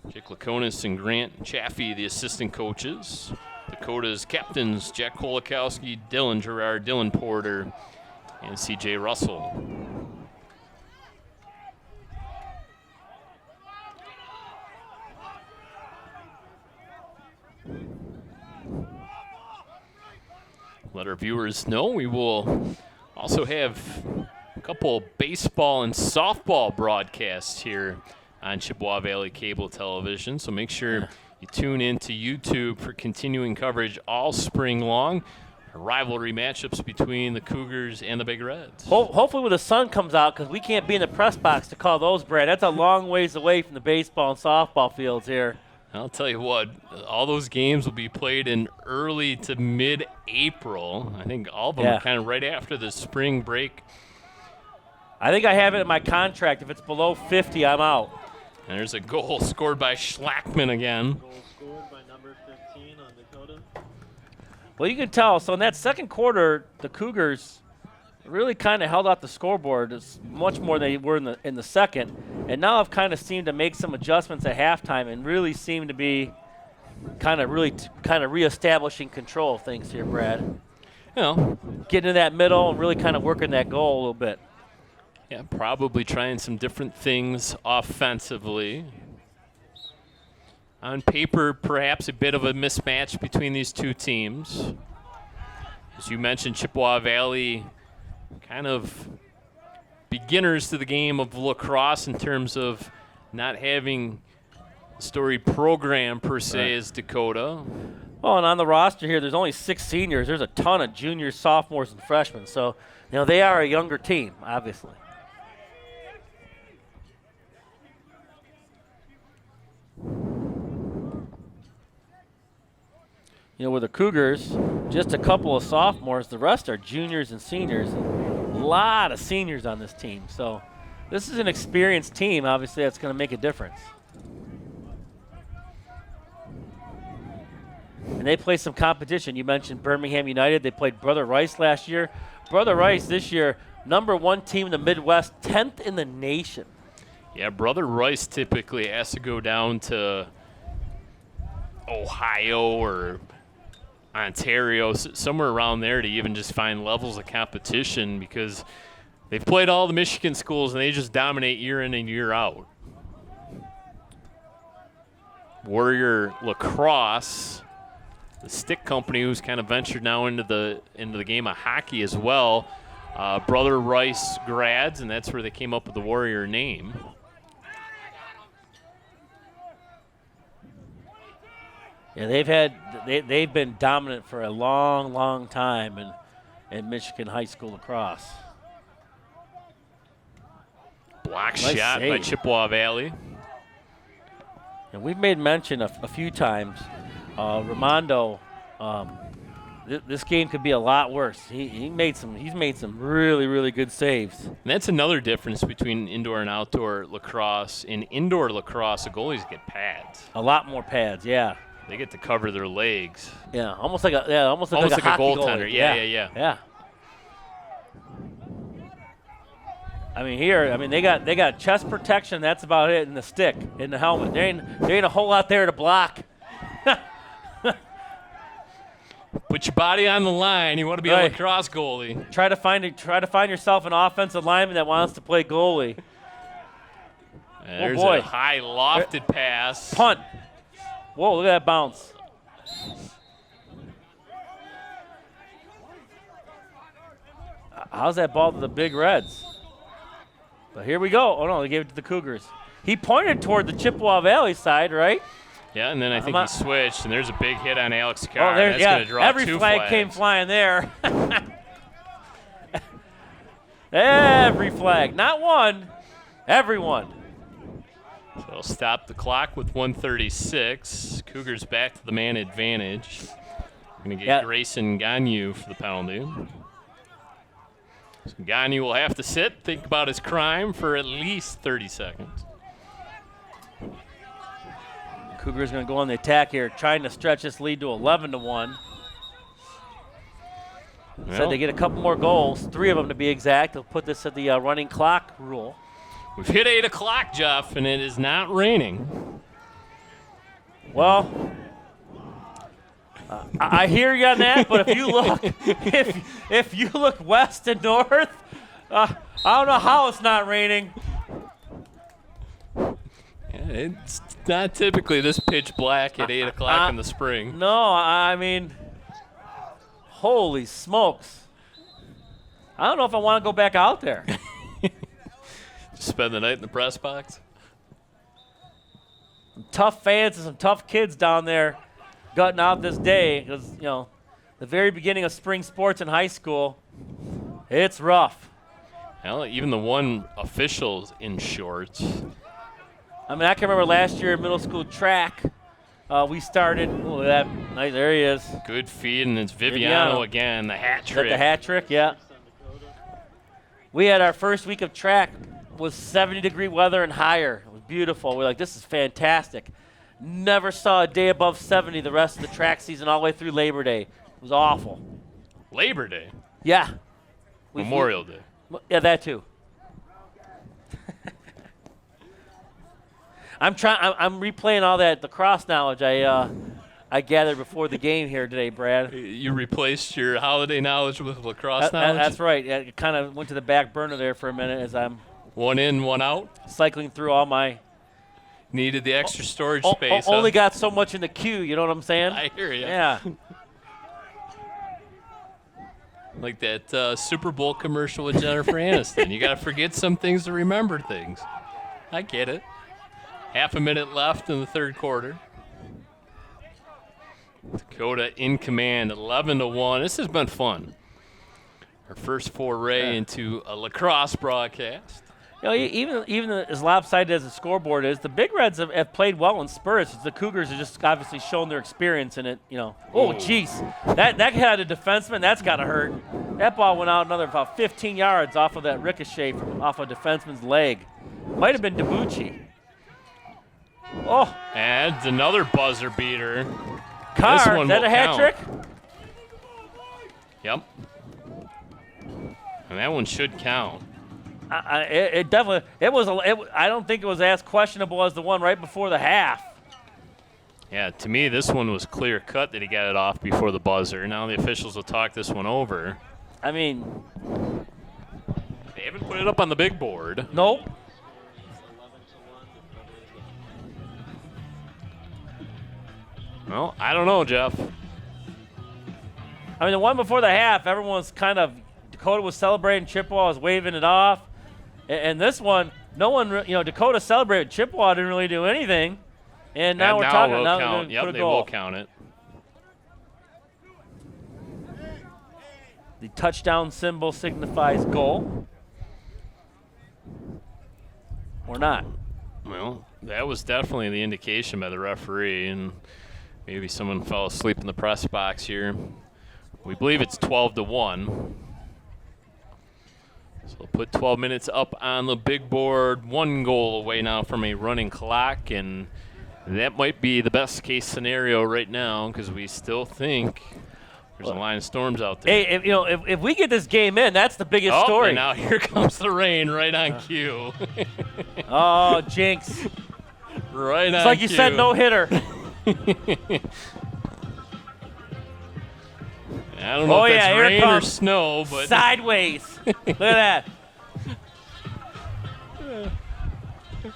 Jake Laconis and Grant Chaffee, the assistant coaches. Dakota's captains, Jack Kolakowski, Dylan Gerard, Dylan Porter, and CJ Russell. Let our viewers know we will also have a couple baseball and softball broadcasts here on Chippewa Valley Cable Television, so make sure you tune in to YouTube for continuing coverage all spring long. Rivalry matchups between the Cougars and the Big Reds. Hopefully when the sun comes out, because we can't be in the press box to call those, Brad. That's a long ways away from the baseball and softball fields here. I'll tell you what, all those games will be played in early to mid-April. I think all of them are kind of right after the spring break. I think I have it in my contract. If it's below 50, I'm out. And there's a goal scored by Schlackman again. Goal scored by number 15 on Dakota. Well, you can tell. So in that second quarter, the Cougars really kind of held out the scoreboard as much more than they were in the second. And now I've kind of seemed to make some adjustments at halftime and really seem to be kind of reestablishing control of things here, Brad. You know, getting in that middle and really kind of working that goal a little bit. Yeah, probably trying some different things offensively. On paper, perhaps a bit of a mismatch between these two teams. As you mentioned, Chippewa Valley kind of beginners to the game of lacrosse in terms of not having a storied program per se as Dakota. Well, and on the roster here, there's only 6 seniors. There's a ton of juniors, sophomores, and freshmen. So, they are a younger team, obviously. With the Cougars, just a couple of sophomores. The rest are juniors and seniors. A lot of seniors on this team. So this is an experienced team. Obviously, that's going to make a difference. And they play some competition. You mentioned Birmingham United. They played Brother Rice last year. Brother Rice this year, #1 team in the Midwest, 10th in the nation. Yeah, Brother Rice typically has to go down to Ohio or Ontario, somewhere around there, to even just find levels of competition, because they've played all the Michigan schools and they just dominate year in and year out. Warrior Lacrosse, the stick company, who's kind of ventured now into the game of hockey as well. Brother Rice grads, and that's where they came up with the Warrior name. Yeah, they've been dominant for a long, long time in Michigan high school lacrosse. Block shot by Chippewa Valley. And we've made mention a few times, Ramondo. This game could be a lot worse. He's made some really, really good saves. And that's another difference between indoor and outdoor lacrosse. In indoor lacrosse, the goalies get pads. A lot more pads, yeah. They get to cover their legs. Yeah, almost like a hockey goaltender. Goalie. Yeah. I mean, they got chest protection. That's about it, and the stick in the helmet. There ain't a whole lot there to block. Put your body on the line. You want to be a lacrosse goalie. Try to find yourself an offensive lineman that wants to play goalie. There's a high lofted pass. Punt. Whoa, look at that bounce. How's that ball to the Big Reds? But here we go. Oh, no, they gave it to the Cougars. He pointed toward the Chippewa Valley side, right? Yeah, and then I think he switched, and there's a big hit on Alex Carr. Oh, that's going to draw every two flag flags. came flying there. Every flag. Not one. Everyone. So they'll stop the clock with 1:36. Cougars back to the man advantage. Going to get Grayson Gagne for the penalty. So Gagne will have to sit, think about his crime for at least 30 seconds. Cougars going to go on the attack here, trying to stretch this lead to 11-1. Well, Said they get a couple more goals, 3 of them to be exact. They'll put this at the running clock rule. we've hit 8 o'clock, Jeff, and it is not raining. Well, I hear you on that, but if you look, if you look west and north, I don't know how it's not raining. It's not typically this pitch black at 8 o'clock in the spring. No, I mean, holy smokes! I don't know if I want to go back out there. Just spend the night in the press box. Tough fans and some tough kids down there gutting out this day because, you know, the very beginning of spring sports in high school, it's rough. Well, even the one official's in shorts. I mean, I can remember last year in middle school track, we started, oh, that, nice, there he is. Good feed, and it's Viviano again, the hat Is that trick. the hat trick? Yeah. We had our first week of track was 70-degree weather and higher. It was beautiful. We're like, this is fantastic. Never saw a day above 70 the rest of the track season all the way through Labor Day. It was awful. Labor Day. Yeah. Memorial Day. Yeah, that too. I'm replaying all that lacrosse knowledge I gathered before the game here today, Brad. You replaced your holiday knowledge with lacrosse knowledge? That's right. It kind of went to the back burner there for a minute as I'm One in, one out. cycling through all my. Needed the extra storage space. Only huh? got so much in the queue. You know what I'm saying? I hear you. Yeah. Like that Super Bowl commercial with Jennifer Aniston. You got to forget some things to remember things. I get it. Half a minute left in the third quarter. Dakota in command, 11-1. This has been fun. Our first foray into a lacrosse broadcast. You know, even as lopsided as the scoreboard is, the Big Reds have played well in spurts. The Cougars have just obviously shown their experience in it. You know, oh jeez, that had a defenseman. That's gotta hurt. That ball went out another about 15 yards off of that ricochet off a defenseman's leg. Might have been DiBucci. Oh, And another buzzer beater. Carr, This one is that will a hat count. trick? Yep. And that one should count. It definitely was. I don't think it was as questionable as the one right before the half. Yeah, to me, this one was clear cut that he got it off before the buzzer. Now the officials will talk this one over. I mean, They haven't put it up on the big board. nope. Well, I don't know, Jeff. I mean, the one before the half, everyone's kind of Dakota was celebrating, Chippewa was waving it off, and this one, no one, Dakota celebrated, Chippewa didn't really do anything, and now we're talking. Will Now count. they're Yep, gonna put a they will goal. count it. The touchdown symbol signifies goal, or not. Well, that was definitely the indication by the referee, and maybe someone fell asleep in the press box here. We believe it's 12-1. So we'll put 12 minutes up on the big board. 1 goal away now from a running clock, and that might be the best case scenario right now because we still think there's a line of storms out there. Hey, if we get this game in, that's the biggest Oh, story. and now here comes the rain right on cue. Oh, jinx! Right on It's like you cue. said, no hitter. I don't know Oh, if yeah, that's here it rain or comes. snow, but Sideways. Look at that.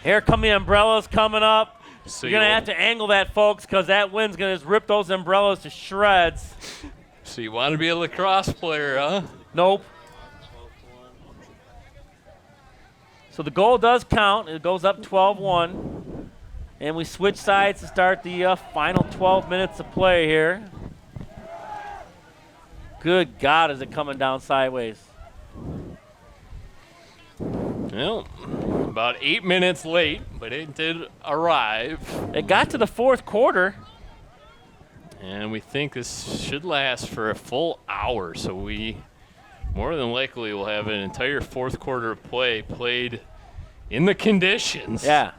Here come the umbrellas coming up. so You're going to have to angle that, folks, because that wind's going to just rip those umbrellas to shreds. So you want to be a lacrosse player, huh? Nope. So the goal does count. It goes up 12-1. And we switch sides to start the final 12 minutes of play here. Good God, is it coming down sideways. Well, about 8 minutes late, but it did arrive. It got to the fourth quarter. And we think this should last for a full hour, so we more than likely we'll have an entire fourth quarter of play played in the conditions. Yeah.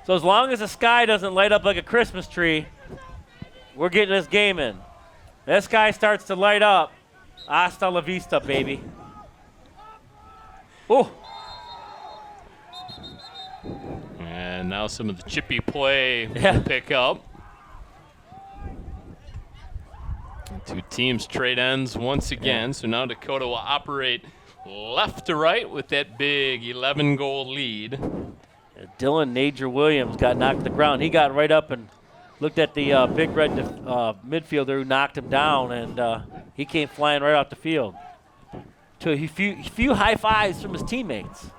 So as long as the sky doesn't light up like a Christmas tree, we're getting this game in. That sky starts to light up. Hasta la vista, baby. Oh. And now some of the chippy play Yeah. will pick up. Two teams trade ends once again, so now Dakota will operate left to right with that big 11-goal lead. Dylan Najer Williams got knocked to the ground. He got right up and looked at the big red midfielder who knocked him down, and he came flying right off the field. To a few high fives from his teammates.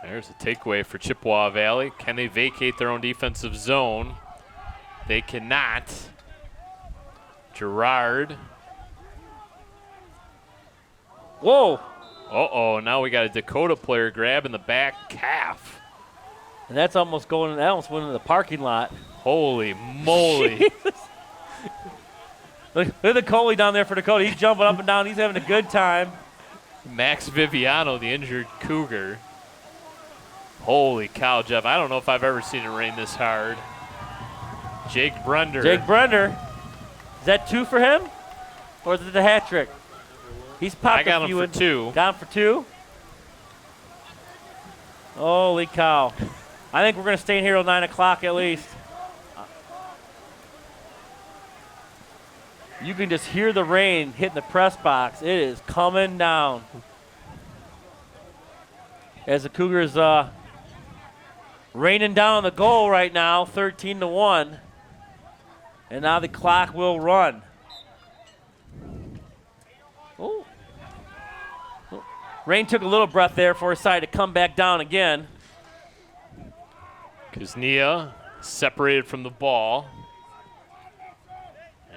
There's a takeaway for Chippewa Valley. Can they vacate their own defensive zone? They cannot. Gerard. Whoa. Uh-oh, now we got a Dakota player grabbing the back calf. And that's almost going. That almost went into the parking lot. Holy moly. Look at the goalie down there for Dakota. He's jumping up and down. He's having a good time. Max Viviano, the injured Cougar. Holy cow, Jeff. I don't know if I've ever seen it rain this hard. Jake Brender. Jake Brender. Is that 2 for him? Or is it the hat trick? He's popped I got a him few for in. 2. Got him for 2? Holy cow. I think we're going to stay in here till 9 o'clock at least. You can just hear the rain hitting the press box. It is coming down. As the Cougars raining down on the goal right now, 13-1. And now the clock will run. Oh. Rain took a little breath there for his side to come back down again. Kuznia separated from the ball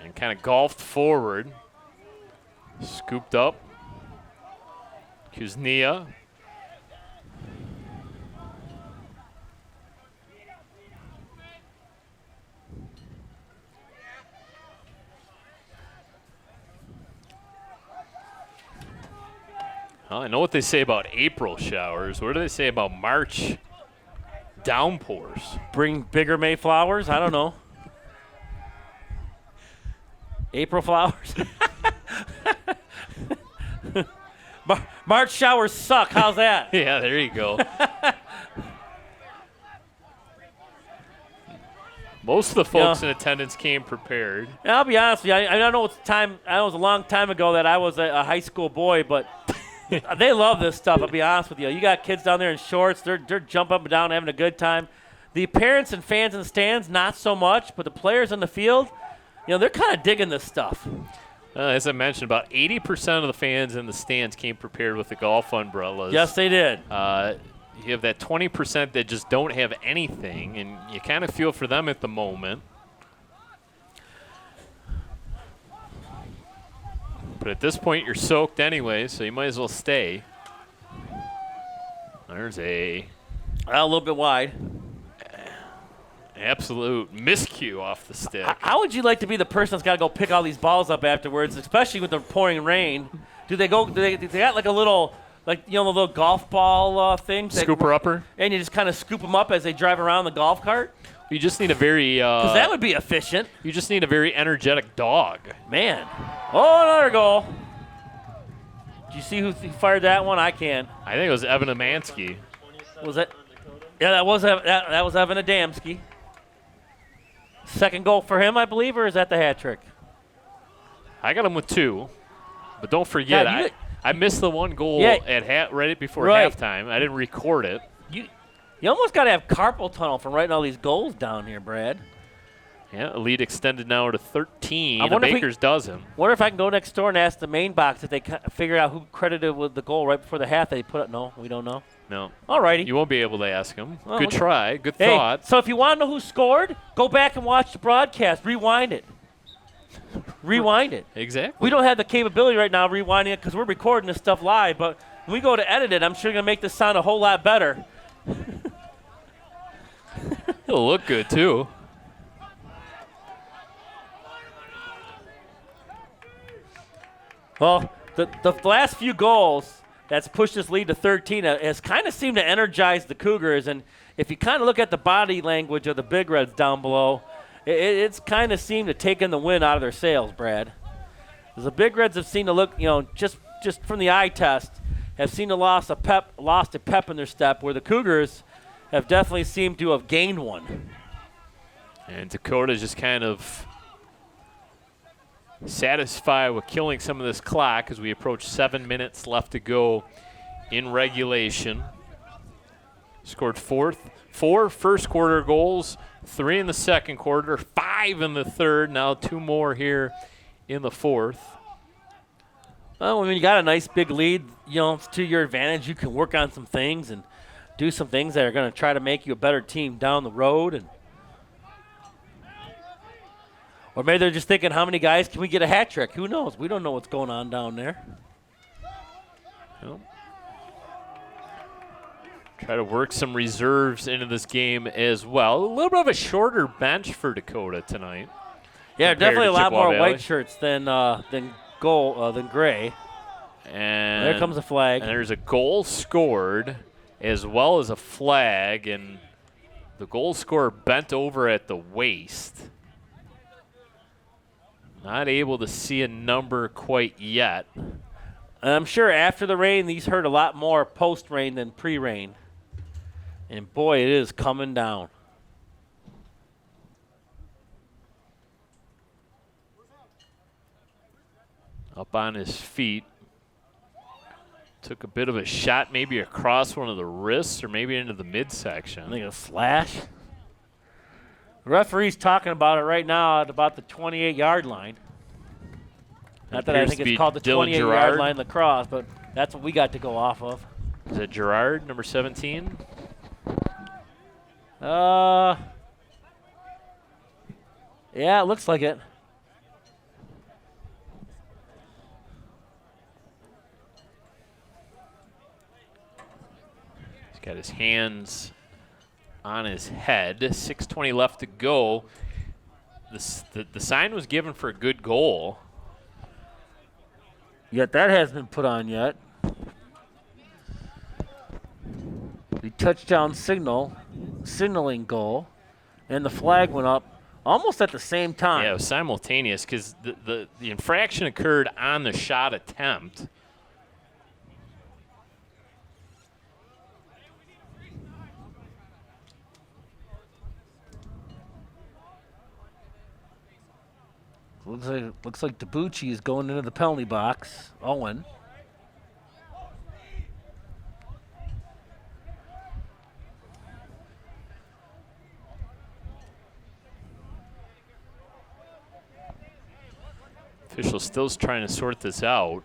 and kind of golfed forward. Scooped up. Kuznia. Well, I know what they say about April showers. What do they say about March downpours? Bring bigger Mayflowers? I don't know. April flowers? March showers suck. How's that? Yeah, there you go. Most of the folks in attendance came prepared. And I'll be honest with you. I know it's time. I know it was a long time ago that I was a high school boy, but they love this stuff. I'll be honest with you. You got kids down there in shorts. They're jumping up and down, having a good time. The parents and fans in the stands, not so much, but the players on the field, they're kind of digging this stuff. As I mentioned, about 80% of the fans in the stands came prepared with the golf umbrellas. Yes, they did. You have that 20% that just don't have anything, and you kind of feel for them at the moment. But at this point, you're soaked anyway, so you might as well stay. There's a little bit wide. Absolute miscue off the stick. How would you like to be the person that's got to go pick all these balls up afterwards, especially with the pouring rain? Do they got like a little, the little golf ball thing? Scooper upper? And you just kind of scoop them up as they drive around the golf cart? You just need a very because that would be efficient. You just need a very energetic dog. Man. Oh, another goal. Did you see who fired that one? I can't. I think it was Evan Amansky. Was it? Yeah, that was Evan Adamski. Second goal for him, I believe, or is that the hat trick? I got him with 2, but don't forget, God, I missed the one goal at right before halftime. I didn't record it. You almost got to have carpal tunnel from writing all these goals down here, Brad. Yeah, a lead extended now to 13. A Baker's dozen. Wonder if I can go next door and ask the main box if they figure out who credited with the goal right before the half they put up. No, we don't know. No. All righty. You won't be able to ask him. Well, good try. Good thought. So if you want to know who scored, go back and watch the broadcast. Rewind it. Rewind it. Exactly. We don't have the capability right now of rewinding it because we're recording this stuff live, but when we go to edit it, I'm sure going to make this sound a whole lot better. He'll look good, too. Well, the last few goals that's pushed this lead to 13 has kind of seemed to energize the Cougars. And if you kind of look at the body language of the Big Reds down below, it's kind of seemed to take in the wind out of their sails, Brad. Because the Big Reds have seemed to look, just from the eye test, have seen lost a pep in their step, where the Cougars have definitely seemed to have gained one. And Dakota just kind of satisfied with killing some of this clock as we approach 7 minutes left to go in regulation. Scored four first quarter goals, 3 in the second quarter, 5 in the third, now 2 more here in the fourth. Well, when you got a nice big lead, it's to your advantage. You can work on some things and do some things that are going to try to make you a better team down the road. Or maybe they're just thinking, how many guys can we get a hat trick? Who knows? We don't know what's going on down there. Well, try to work some reserves into this game as well. A little bit of a shorter bench for Dakota tonight. Yeah, definitely a lot Chippewa more Valley. white shirts than gray. And there comes a flag. And there's a goal scored as well as a flag, and the goal scorer bent over at the waist. Not able to see a number quite yet. And I'm sure after the rain, these hurt a lot more post-rain than pre-rain. And boy, it is coming down. Up on his feet. Took a bit of a shot maybe across one of the wrists or maybe into the midsection. I think a slash. The referee's talking about it right now at about the 28-yard line. Not that I think it's called the 28-yard line lacrosse, but that's what we got to go off of. Is it Gerard, number 17? Yeah, it looks like it. He's got his hands on his head. 6:20 left to go. The sign was given for a good goal. Yet that hasn't been put on yet. The touchdown signaling goal, and the flag went up almost at the same time. Yeah, it was simultaneous because the infraction occurred on the shot attempt. Looks like Debucci is going into the penalty box. Owen. Official still trying to sort this out.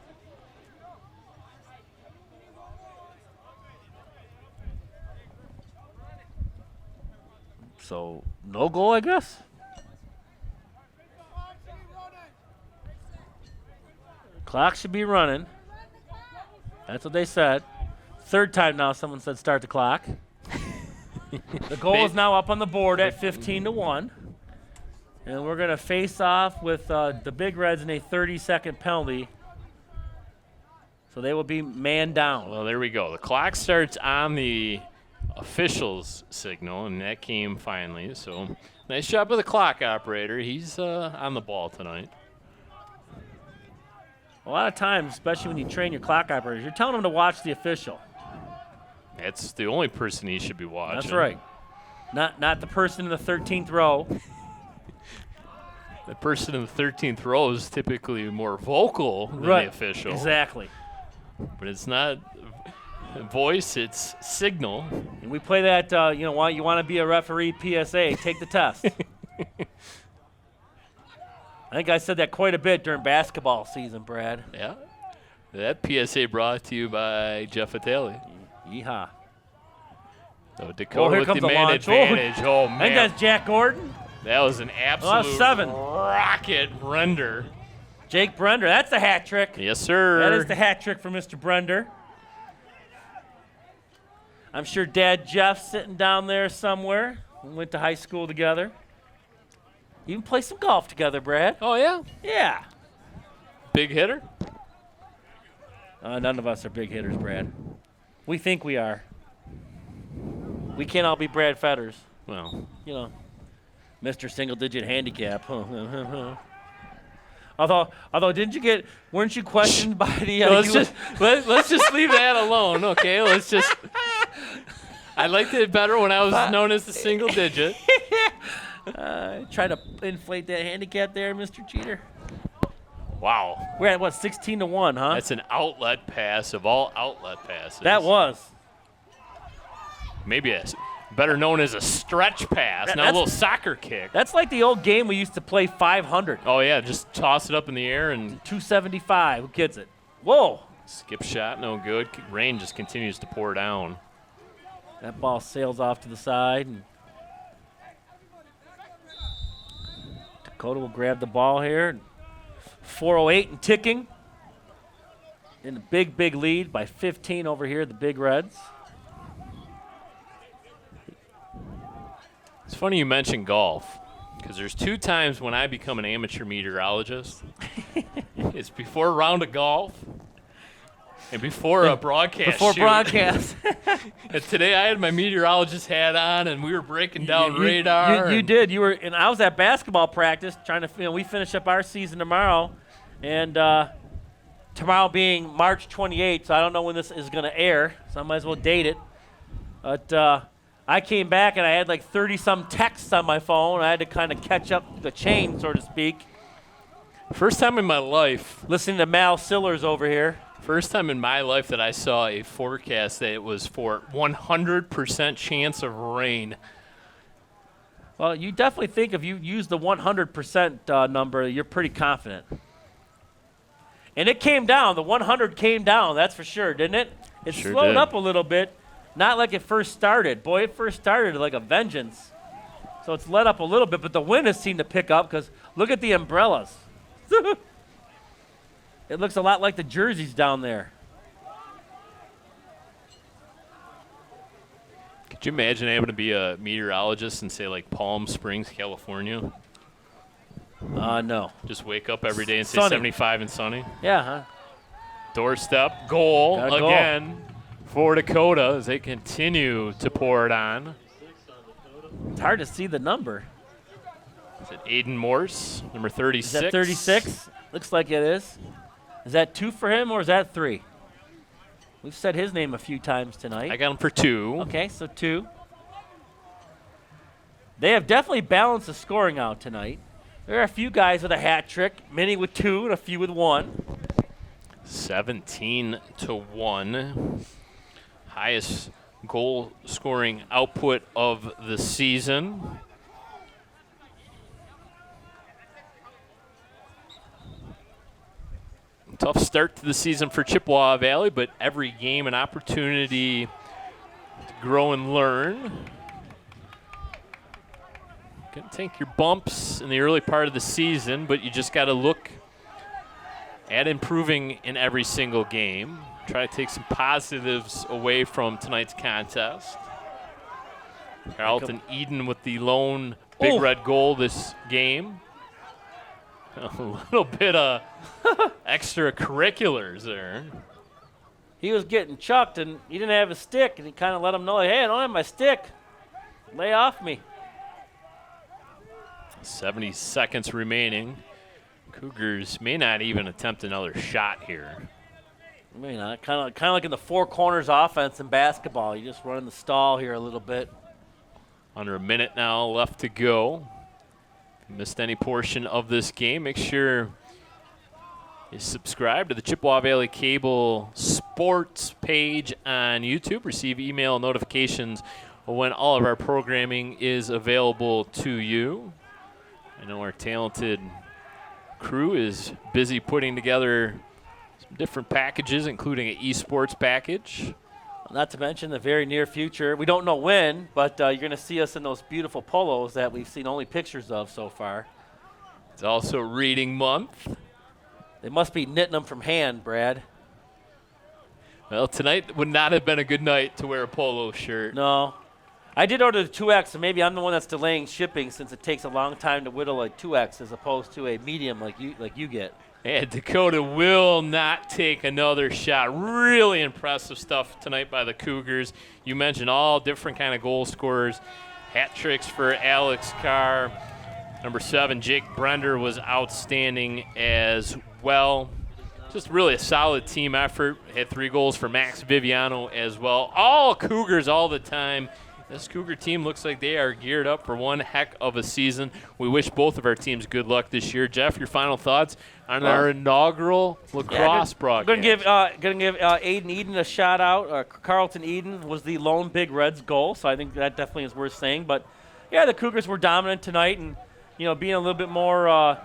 So, no goal, I guess? Clock should be running. That's what they said. Third time now someone said start the clock. The goal is now up on the board at 15-1. And we're going to face off with the Big Reds in a 30-second penalty. So they will be man down. Well, there we go. The clock starts on the official's signal, and that came finally. So nice job with the clock operator. He's on the ball tonight. A lot of times, especially when you train your clock operators, you're telling them to watch the official. That's the only person he should be watching. That's right. Not the person in the 13th row. The person in the 13th row is typically more vocal than Right. the official. Exactly. But it's not voice, it's signal. And we play that, you want to be a referee PSA, take the test. I think I said that quite a bit during basketball season, Brad. Yeah. That PSA brought to you by Jeff Atali. Yeehaw. So Dakota here with comes the the man launch. advantage. Oh, I think man. that's Jack Gordon. That was an absolute 7. rocket render. Jake Brender, that's the hat trick. Yes, sir. That is the hat trick for Mr. Brender. I'm sure Dad Jeff's sitting down there somewhere. We went to high school together. Even play some golf together, Brad. Oh, yeah? Yeah. Big hitter? None of us are big hitters, Brad. We think we are. We can't all be Brad Fetters. Well, You know, Mr. Single-Digit Handicap. Although, weren't you questioned by the? let's just leave that alone, okay? I liked it better when I was known as the single digit. Try to inflate that handicap there, Mr. Cheater. Wow. We're at, 16-1, huh? That's an outlet pass of all outlet passes. That was. Maybe better known as a stretch pass, not a little soccer kick. That's like the old game we used to play 500. Oh, yeah, just toss it up in the air and 275. Who gets it? Whoa. skip shot, no good. Rain just continues to pour down. That ball sails off to the side. And Dakota will grab the ball here. 4:08 and ticking. In a big, big lead by 15 over here, the Big Reds. It's funny you mentioned golf, because there's 2 times when I become an amateur meteorologist. It's before a round of golf and before a broadcast Before shoot. broadcast. And today I had my meteorologist hat on, and we were breaking down radar. You did. You were, and I was at basketball practice trying to. We finish up our season tomorrow, and tomorrow being March 28th, so I don't know when this is going to air, so I might as well date it. But I came back and I had like 30-some texts on my phone. I had to kind of catch up the chain, so to speak. First time in my life. Listening to Mal Sillers over here. First time in my life that I saw a forecast that it was for 100% chance of rain. Well, you definitely think if you use the 100% number, you're pretty confident. And it came down. The 100 came down, that's for sure, didn't it? It Sure slowed did. up a little bit. Not like it first started. Boy, it first started like a vengeance. So it's let up a little bit, but the wind has seemed to pick up because look at the umbrellas. It looks a lot like the jerseys down there. Could you imagine having to be a meteorologist in, say, like Palm Springs, California? No. Just wake up every day and say Sunny. 75 and sunny? Yeah, huh? Doorstep goal Got a goal. again for Dakota as they continue to pour it on. It's hard to see the number. Is it Aiden Morse, number 36? Is that 36? Looks like it is. Is that 2 for him or is that 3? We've said his name a few times tonight. I got him for 2. Okay, so 2. They have definitely balanced the scoring out tonight. There are a few guys with a hat trick, many with 2 and a few with 1. 17-1. Highest goal scoring output of the season. Tough start to the season for Chippewa Valley, but every game an opportunity to grow and learn. Gonna take your bumps in the early part of the season, but you just got to look at improving in every single game. Try to take some positives away from tonight's contest. Carlton Eden with the lone Big Red goal this game. A little bit of extracurriculars there. He was getting chucked and he didn't have a stick, and he kind of let him know, hey, I don't have my stick. Lay off me. 70 seconds remaining. Cougars may not even attempt another shot here. Maybe not. Kind of like in the four corners offense in basketball. You just run in the stall here a little bit. Under a minute now left to go. If you missed any portion of this game, make sure you subscribe to the Chippewa Valley Cable Sports page on YouTube. Receive email notifications when all of our programming is available to you. I know our talented crew is busy putting together some different packages, including an esports package. Not to mention the very near future. We don't know when, but you're going to see us in those beautiful polos that we've seen only pictures of so far. It's also reading month. They must be knitting them from hand, Brad. Well, tonight would not have been a good night to wear a polo shirt. No. I did order the 2X, and maybe I'm the one that's delaying shipping since it takes a long time to whittle a 2X as opposed to a medium like you get. And Dakota will not take another shot. Really impressive stuff tonight by the Cougars. You mentioned all different kind of goal scorers. Hat tricks for Alex Carr. Number 7, Jake Brender, was outstanding as well. Just really a solid team effort. Had 3 goals for Max Viviano as well. All Cougars all the time. This Cougar team looks like they are geared up for one heck of a season. We wish both of our teams good luck this year. Jeff, your final thoughts on our inaugural lacrosse broadcast? Going to give Aiden Eden a shout out. Carlton Eden was the lone Big Reds goal, so I think that definitely is worth saying. But yeah, the Cougars were dominant tonight, and being a little bit more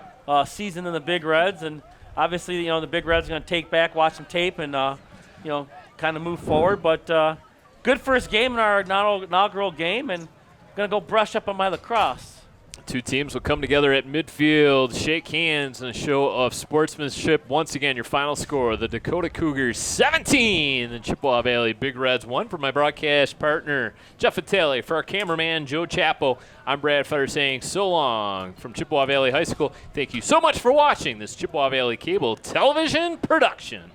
seasoned than the Big Reds, and obviously the Big Reds are going to take back, watch some tape, and kind of move forward. But good first game in our inaugural game, and going to go brush up on my lacrosse. 2 teams will come together at midfield, shake hands in a show of sportsmanship. Once again, your final score, the Dakota Cougars 17, the Chippewa Valley Big Reds 1. For my broadcast partner, Jeff Vitale, for our cameraman, Joe Chapo, I'm Brad Fetter saying so long from Chippewa Valley High School. Thank you so much for watching this Chippewa Valley Cable Television production.